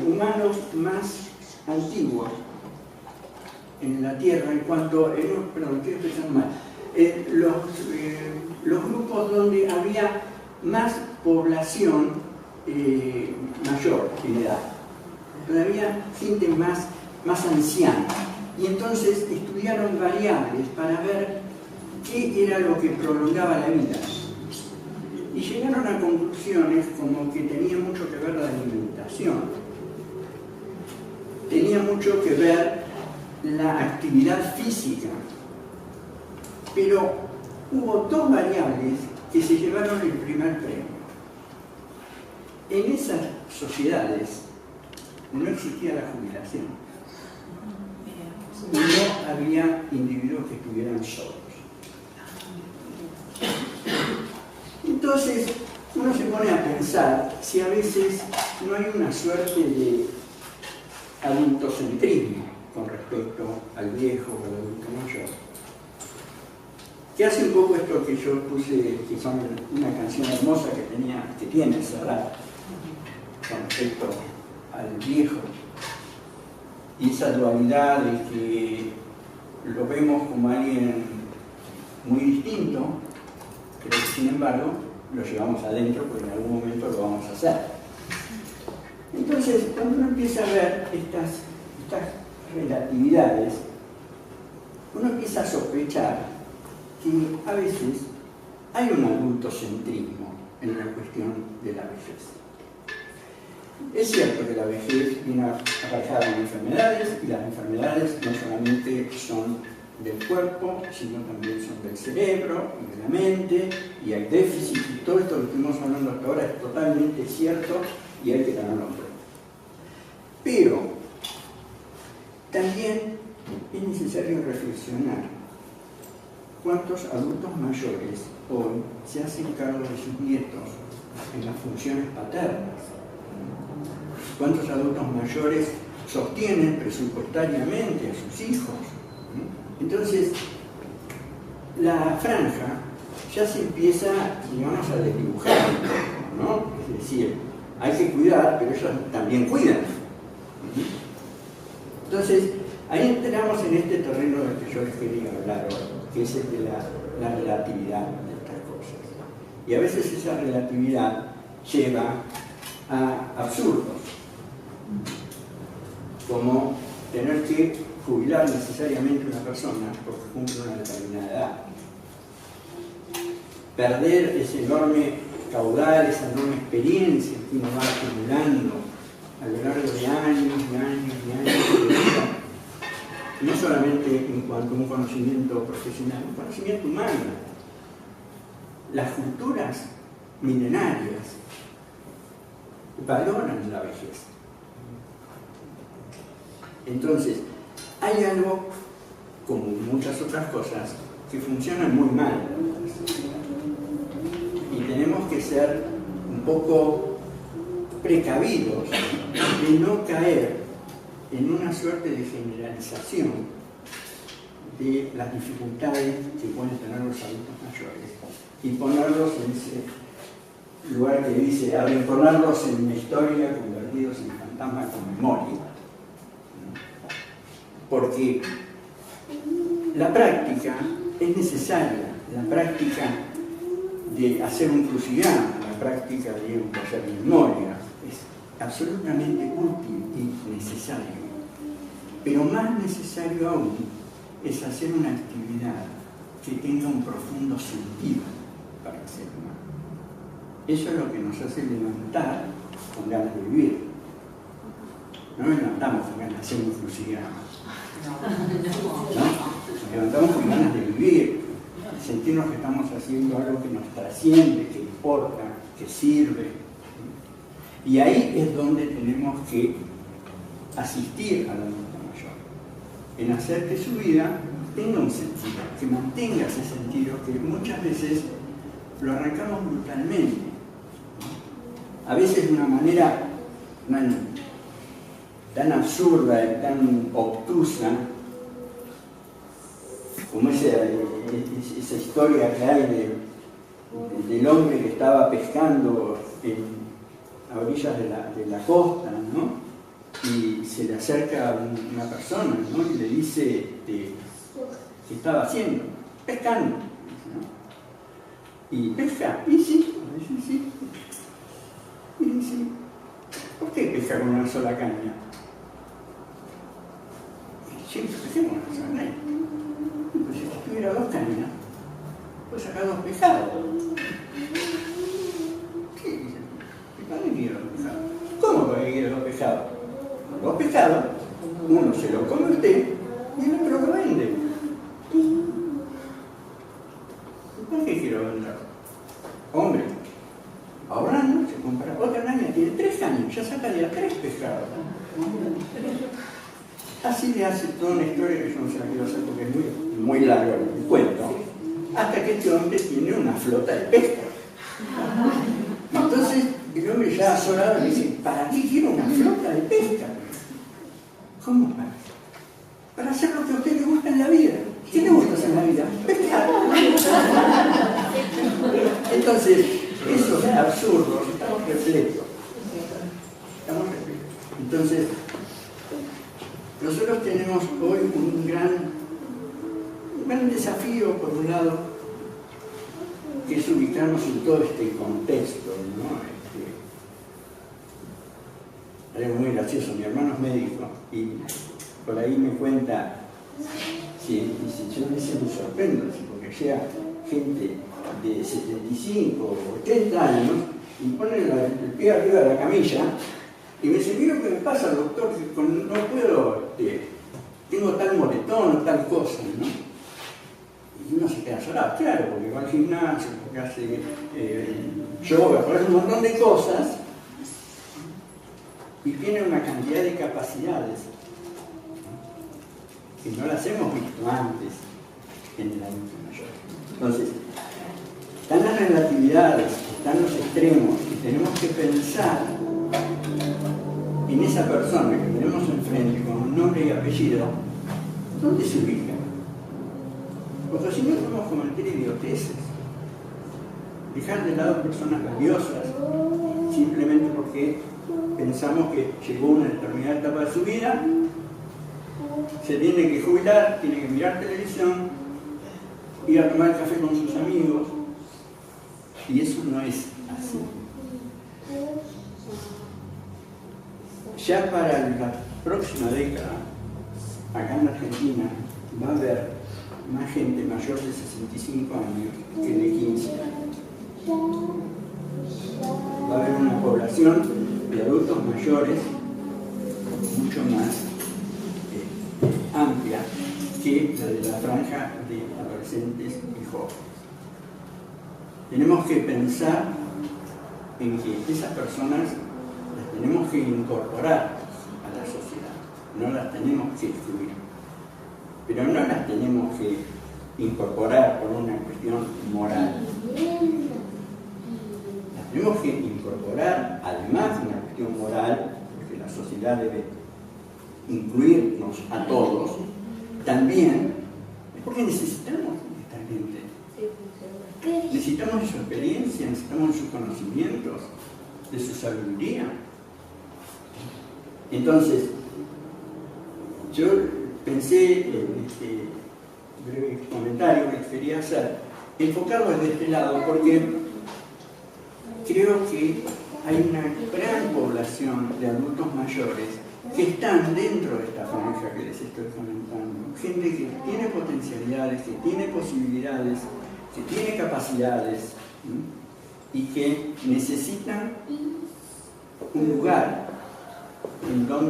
humanos más antiguos en la Tierra, en cuanto, perdón, estoy empezando mal, los grupos donde había más población mayor en edad, donde había gente más anciana. Y entonces estudiaron variables para ver qué era lo que prolongaba la vida. Y llegaron a conclusiones como que tenía mucho que ver la alimentación, tenía mucho que ver la actividad física, pero hubo dos variables que se llevaron el primer premio. En esas sociedades no existía la jubilación y no había individuos que estuvieran solos. Entonces uno se pone a pensar si a veces no hay una suerte de adultocentrismo con respecto al viejo o al adulto mayor, que hace un poco esto que yo puse, que son una canción hermosa que tiene Serrat con respecto al viejo, y esa dualidad de que lo vemos como alguien muy distinto, pero que sin embargo lo llevamos adentro porque en algún momento lo vamos a hacer. Entonces, cuando uno empieza a ver estas relatividades, uno empieza a sospechar que a veces hay un adultocentrismo en la cuestión de la vejez. Es cierto que la vejez viene aparejada con enfermedades, y las enfermedades no solamente son del cuerpo, sino también son del cerebro, de la mente, y hay déficit, y todo esto que estuvimos hablando hasta ahora es totalmente cierto y hay que tenerlo en cuenta. Pero también es necesario reflexionar cuántos adultos mayores hoy se hacen cargo de sus nietos en las funciones paternas. Cuántos adultos mayores sostienen presupuestariamente a sus hijos. Entonces, la franja ya se empieza, digamos, a desdibujar, ¿no? Es decir, hay que cuidar, pero ellos también cuidan. Entonces, ahí entramos en este terreno del que yo les quería hablar hoy, que es el de la relatividad de estas cosas. Y a veces esa relatividad lleva a absurdos, como tener que jubilar necesariamente a una persona porque cumple una determinada edad. Perder ese enorme caudal, esa enorme experiencia que uno va acumulando a lo largo de años y años y años de vida, no solamente en cuanto a un conocimiento profesional, un conocimiento humano. Las culturas milenarias valoran la vejez. Entonces, hay algo, como muchas otras cosas, que funcionan muy mal en la sociedad. Y tenemos que ser un poco precavidos de no caer en una suerte de generalización de las dificultades que pueden tener los adultos mayores y ponerlos en ese lugar que dice, ponerlos en una historia convertidos en fantasmas con memoria. Porque la práctica es necesaria, la práctica de hacer un crucigrama, la práctica de hacer memoria, es absolutamente útil y necesario. Pero más necesario aún es hacer una actividad que tenga un profundo sentido para el ser humano. Eso es lo que nos hace levantar con ganas de vivir. No nos levantamos con ganas de hacer un crucigrama. ¿No? Nos levantamos con ganas de vivir, de sentirnos que estamos haciendo algo que nos trasciende, que importa, que sirve. Y ahí es donde tenemos que asistir al adulto mayor, en hacer que su vida tenga un sentido, que mantenga ese sentido que muchas veces lo arrancamos brutalmente, ¿no? A veces de una manera tan absurda y tan obtusa como esa historia que hay del hombre que estaba pescando a orillas de la costa, ¿no? Y se le acerca una persona, ¿no? Y le dice ¿qué estaba haciendo? Pescando, ¿no? Y pesca, y sí, dice sí. Y dice, ¿por qué pesca con una sola caña? Siempre pesqué con una sola caña. Pues si tuviera dos cañas, pues sacar dos pescados. ¿Qué dice? ¿Para qué quiero dos pescados? ¿Cómo para qué quiero dos pescados? Dos pescados, uno se lo come usted y el otro lo vende. ¿Para qué quiero vender? Hombre, ahorrando, se compra otra caña, tiene 3 años, ya saca de a 3 pescados. Así le hace toda una historia que yo no se la quiero hacer porque es muy largo el cuento, hasta que este hombre tiene una flota de pesca. Entonces, el hombre ya azorado le dice, ¿para qué quiero una flota de pesca? ¿Cómo para? Para hacer lo que a usted le gusta en la vida. ¿Qué le gusta hacer en la vida? Pescar. Entonces, esos absurdos, estamos repletos. Entonces, nosotros tenemos hoy un gran desafío, por un lado, que es ubicarnos en todo este contexto, ¿no? Algo muy gracioso, mi hermano es médico y por ahí me cuenta, yo a veces me sorprendo, porque llega gente de 75 o 80 años y pone el pie arriba de la camilla y me dice, mira lo que me pasa, doctor, que no puedo, tengo tal moretón o tal cosa, ¿no? uno se queda sola, claro, porque va al gimnasio, porque hace yoga, porque hace un montón de cosas y tiene una cantidad de capacidades que no las hemos visto antes en el adulto mayor. Entonces, están las relatividades, están los extremos, y tenemos que pensar en esa persona que tenemos enfrente con un nombre y apellido, ¿dónde se ubica? Porque si no podemos cometer idioteces, dejar de lado personas valiosas, simplemente porque pensamos que llegó una determinada etapa de su vida, se tiene que jubilar, tiene que mirar televisión, ir a tomar café con sus amigos, y eso no es así. Ya para la próxima década, acá en Argentina, va a haber más gente mayor de 65 años que de 15 años. Va a haber una población de adultos mayores mucho más amplia que la de la franja de adolescentes y jóvenes. Tenemos que pensar en que esas personas las tenemos que incorporar a la sociedad, no las tenemos que excluir. Pero no las tenemos que incorporar por una cuestión moral. Las tenemos que incorporar, además de una cuestión moral, porque la sociedad debe incluirnos a todos, también es porque necesitamos esta gente. Necesitamos de su experiencia, necesitamos de sus conocimientos, de su sabiduría. Entonces, yo pensé en este breve comentario que quería hacer, enfocado desde este lado, porque creo que hay una gran población de adultos mayores que están dentro de esta franja que les estoy comentando. Gente que tiene potencialidades, que tiene posibilidades, que tiene capacidades, ¿sí? Y que necesitan un lugar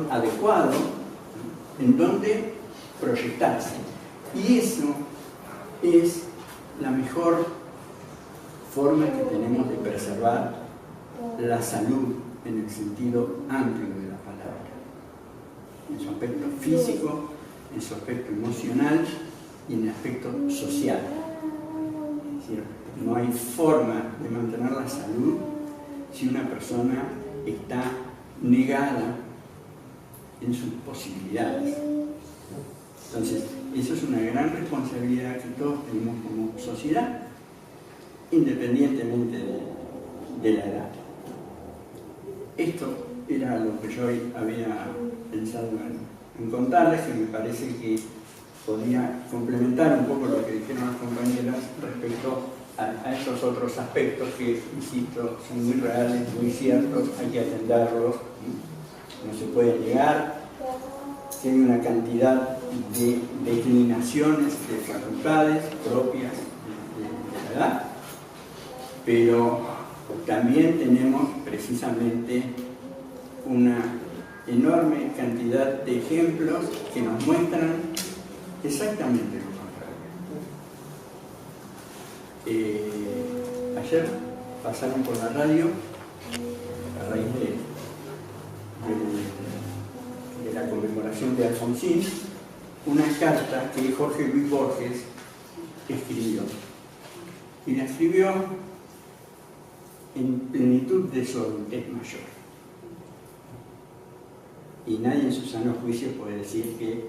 adecuado en donde proyectarse. Y eso es la mejor forma que tenemos de preservar la salud en el sentido amplio de la palabra, en su aspecto físico, en su aspecto emocional y en el aspecto social. Es decir, no hay forma de mantener la salud si una persona está negada en sus posibilidades. Entonces, eso es una gran responsabilidad que todos tenemos como sociedad, independientemente de la edad. Esto era lo que yo había pensado en contarles, que me parece que podría complementar un poco lo que dijeron las compañeras respecto a esos otros aspectos que, insisto, son muy reales, muy ciertos, hay que atenderlos, no se puede negar que hay una cantidad de declinaciones de facultades propias de la edad, pero también tenemos precisamente una enorme cantidad de ejemplos que nos muestran exactamente lo contrario. Ayer pasaron por la radio, a raíz de la conmemoración de Alfonsín, una carta que Jorge Luis Borges escribió. Y la escribió en plenitud de su adultez mayor. Y nadie en su sano juicio puede decir que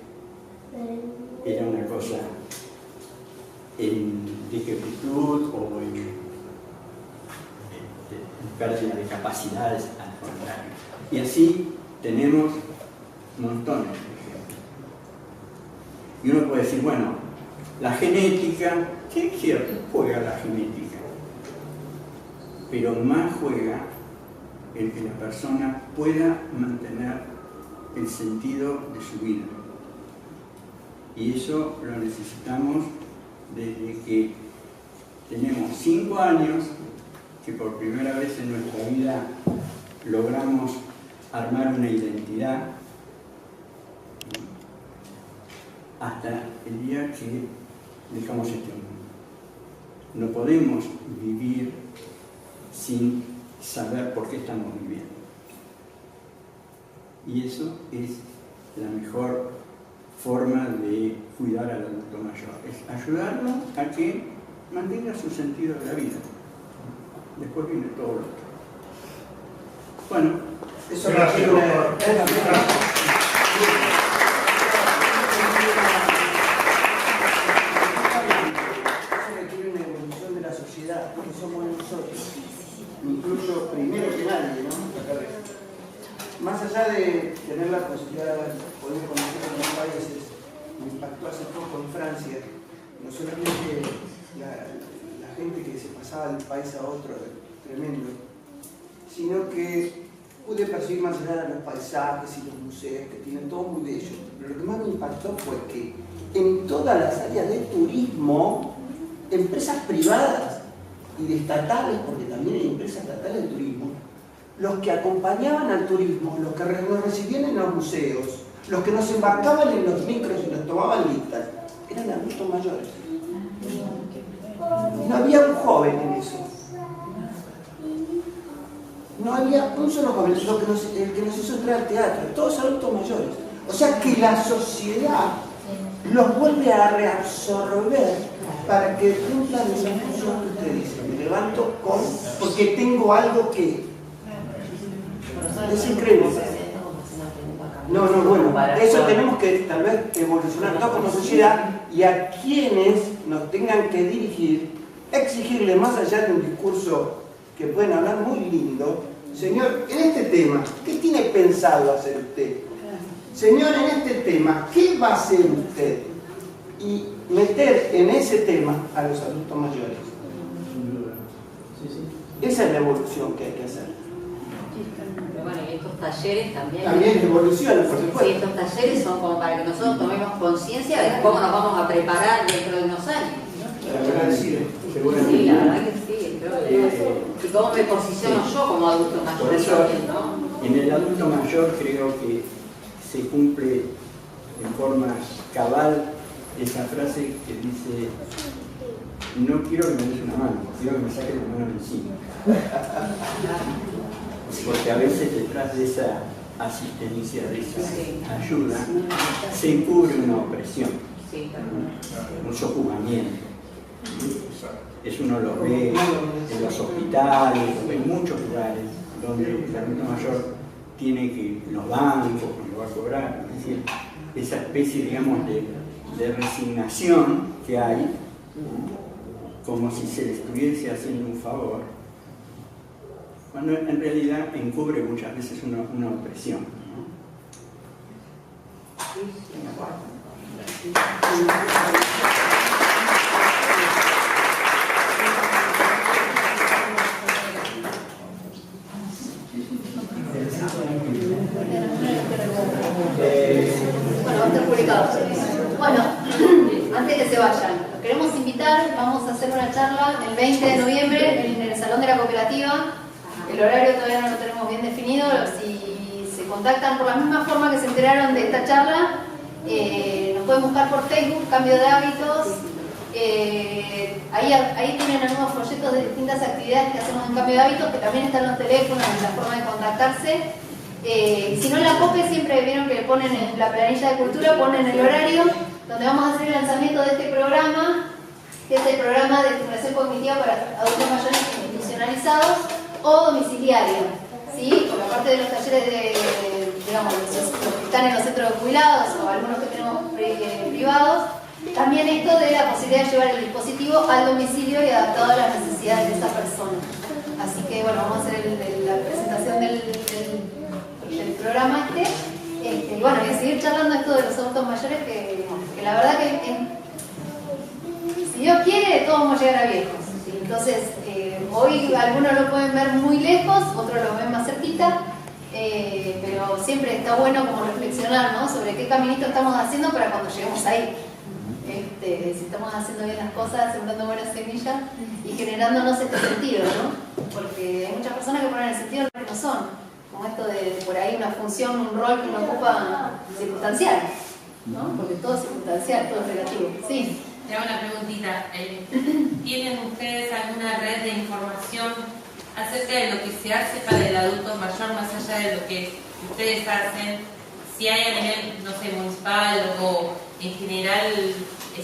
era una cosa en decrepitud o en pérdida de capacidades, al contrario. Y así tenemos montones de ejemplos. Y uno puede decir, bueno, la genética, sí es cierto, juega la genética, pero más juega el que la persona pueda mantener el sentido de su vida. Y eso lo necesitamos desde que tenemos 5 años, que por primera vez en nuestra vida logramos armar una identidad, hasta el día que dejamos este mundo. no podemos vivir sin saber por qué estamos viviendo. Y eso es la mejor forma de cuidar al adulto mayor, es ayudarlo a que mantenga su sentido de la vida. Después viene todo lo otro. Bueno, eso gracias, requiere una evolución de la sociedad, porque somos nosotros, incluso primero que nadie, ¿no? Más allá de tener la posibilidad de poder conocer otros países, me impactó hace poco en Francia, no solamente la gente que se pasaba de un país a otro, tremendo, sino que pude percibir más allá de los paisajes y los museos que tienen todo muy bello. Pero lo que más me impactó fue que en todas las áreas de turismo, empresas privadas y de estatales, porque también hay empresas estatales de turismo, los que acompañaban al turismo, los que nos recibían en los museos, los que nos embarcaban en los micros y nos tomaban listas, eran adultos mayores. No había un joven en eso. No había un solo joven, el que nos hizo entrar al teatro, todos adultos mayores. O sea que la sociedad los vuelve a reabsorber para que cumplan esa función que usted dice. Me levanto porque tengo algo que... Es increíble. No, bueno, eso tenemos que tal vez evolucionar todos como sociedad y a quienes nos tengan que dirigir, exigirle más allá de un discurso que pueden hablar muy lindo. Señor, en este tema, ¿qué tiene pensado hacer usted? Señor, en este tema, ¿qué va a hacer usted? Y meter en ese tema a los adultos mayores. Esa es la evolución que hay que hacer. Pero bueno, y estos talleres también. También evolucionan, por supuesto. Sí, estos talleres son como para que nosotros tomemos conciencia de cómo nos vamos a preparar dentro de unos años. Sí, la verdad que sí, creo que... Y cómo me posiciono yo como adulto mayor. Por eso, también, ¿no? en el adulto mayor creo que se cumple en forma cabal esa frase que dice: no quiero que me des una mano, quiero que me saques la mano de encima. Porque a veces detrás de esa asistencia, de esa ayuda, se encubre una opresión, un sojuzgamiento. Eso uno lo ve en los hospitales, en muchos lugares donde el adulto mayor tiene que, los bancos, cuando va a cobrar, es decir, esa especie, digamos, de resignación que hay, como si se le estuviese haciendo un favor, cuando en realidad encubre muchas veces una opresión, ¿no? Bueno, va a estar publicado. Bueno, antes que se vayan, los queremos invitar, vamos a hacer una charla el 20 de noviembre en el Salón de la Cooperativa. El horario todavía no lo tenemos bien definido. Si se contactan por la misma forma que se enteraron de esta charla, nos pueden buscar por Facebook, Cambio de Hábitos. Ahí tienen algunos folletos de distintas actividades que hacemos en Cambio de Hábitos, que también están los teléfonos y la forma de contactarse. Si no, en la COPE siempre vieron que le ponen en la planilla de cultura, ponen el horario donde vamos a hacer el lanzamiento de este programa, que es el programa de estimulación cognitiva para adultos mayores institucionalizados o domiciliarios, ¿sí? Por la parte de los talleres digamos, los que están en los centros de jubilados o algunos que tenemos privados. También esto de la posibilidad de llevar el dispositivo al domicilio y adaptado a las necesidades de esa persona. Así que bueno, vamos a hacer la presentación del programa y bueno, y seguir charlando esto de los adultos mayores, que la verdad que si Dios quiere, todos vamos a llegar a viejos. ¿Sí? Entonces, hoy algunos lo pueden ver muy lejos, otros lo ven más cerquita, pero siempre está bueno como reflexionar, ¿no? Sobre qué caminito estamos haciendo para cuando lleguemos ahí. Si estamos haciendo bien las cosas, sembrando buenas semillas y generándonos este sentido, ¿no? Porque hay muchas personas que ponen el sentido que no son. Como esto de por ahí una función, un rol que uno ocupa circunstancial, ¿no? Porque todo es circunstancial, todo es relativo. Sí. Te hago una preguntita. ¿Tienen ustedes alguna red de información acerca de lo que se hace para el adulto mayor, más allá de lo que ustedes hacen? Si hay a nivel, no sé, municipal o en general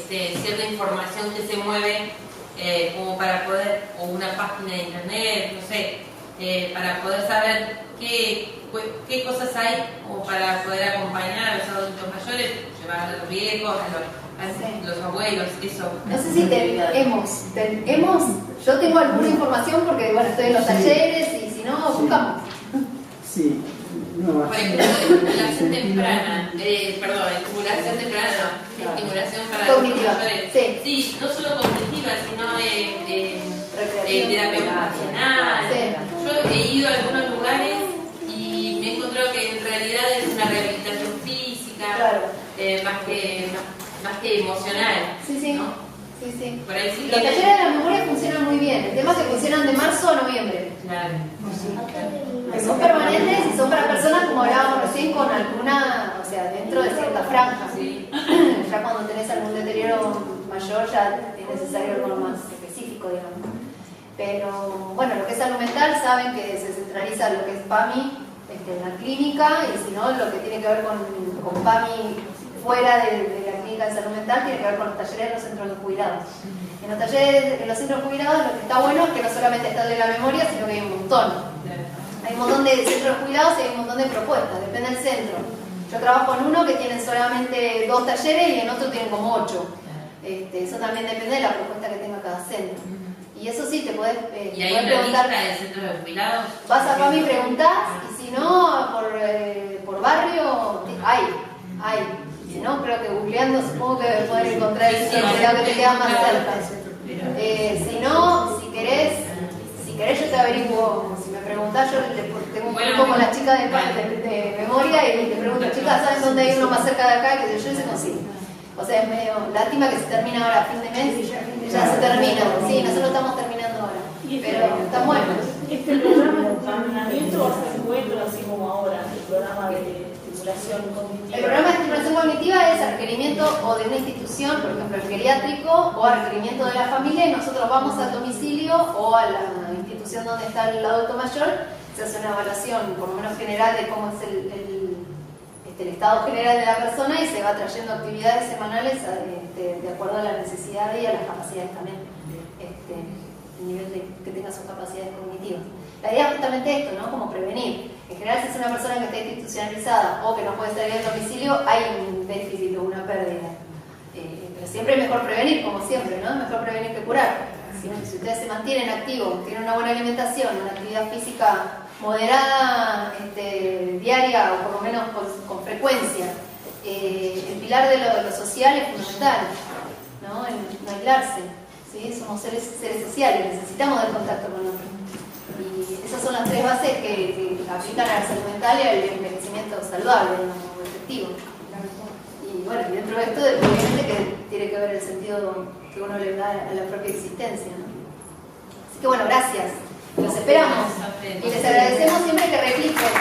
cierta información que se mueve como para poder, o una página de internet, no sé, para poder saber qué cosas hay como para poder acompañar a los adultos mayores, llevar a los viejos, a los abuelos, eso. No sé si yo tengo alguna información porque bueno, estoy en los talleres y si no, buscamos. Sí. No, por ejemplo, estimulación temprana, estimulación temprana, estimulación para cognitiva, mayores. Sí, no solo cognitiva, sino terapia ocupacional. Yo he ido a algunos lugares y me he encontrado que en realidad es una rehabilitación física, más que emocional. Sí. ¿no? Sí. Por ahí sí. Los talleres de la memoria funcionan muy bien. El tema es que funcionan de marzo a noviembre. Claro. Son permanentes y son para personas, como hablábamos recién, con alguna, o sea, dentro de cierta franja. Sí. Ya cuando tenés algún deterioro mayor, ya es necesario algo más específico, digamos. Pero bueno, lo que es salud mental, saben que se centraliza lo que es PAMI en la clínica, y si no, lo que tiene que ver con PAMI fuera de la clínica de salud mental tiene que ver con los talleres de los centros de cuidados. En los talleres de los centros de cuidados lo que está bueno es que no solamente está el de la memoria, sino que hay un montón. Hay un montón de centros de cuidados y hay un montón de propuestas, depende del centro. Yo trabajo en uno que tienen solamente 2 talleres y en otro tienen como 8. Eso también depende de la propuesta que tenga cada centro. Y eso sí, te podés ¿Y hay una lista de centros de cuidados? Vas a PAMI y preguntás, y si no, por barrio, hay. Si no, creo que googleando supongo que poder encontrar el centro de cuidado que te queda más cerca. Si no, si querés yo te averiguo. Si me preguntás, yo tengo un grupo con las chicas de memoria y te pregunto, chicas, ¿saben dónde hay uno más cerca de acá? Que yo se consigo. O sea, es medio lástima que se termina ahora a fin de mes y ya se termina. Sí, nosotros estamos terminando ahora. Pero está bueno. ¿Este programa de acompañamiento va a ser encuentro así como ahora? El programa de estimulación cognitiva. El programa de estimulación cognitiva es a requerimiento o de una institución, por ejemplo el geriátrico, o a requerimiento de la familia, y nosotros vamos al domicilio o a la institución donde está el adulto mayor. Se hace una evaluación por lo menos general de cómo es el estado general de la persona, y se va trayendo actividades semanales de acuerdo a la necesidad y a las capacidades también, el nivel de que tenga sus capacidades cognitivas. La idea es justamente esto, ¿no? Como prevenir. En general, si es una persona que está institucionalizada o que no puede salir del domicilio, hay un déficit o una pérdida. Pero siempre es mejor prevenir, como siempre, ¿no? Es mejor prevenir que curar. Si ustedes se mantienen activos, tienen una buena alimentación, una actividad física moderada, diaria o por lo menos con frecuencia, el pilar de lo social es fundamental, ¿no? En no aislarse, ¿sí? Somos seres sociales, necesitamos del contacto con otros. Y esas son las 3 bases que aplican a la salud mental y al envejecimiento saludable, o efectivo. Y bueno, dentro de esto, obviamente que tiene que ver el sentido que uno le da a la propia existencia, ¿no? Así que bueno, gracias. Los esperamos y les agradecemos siempre que repliquen.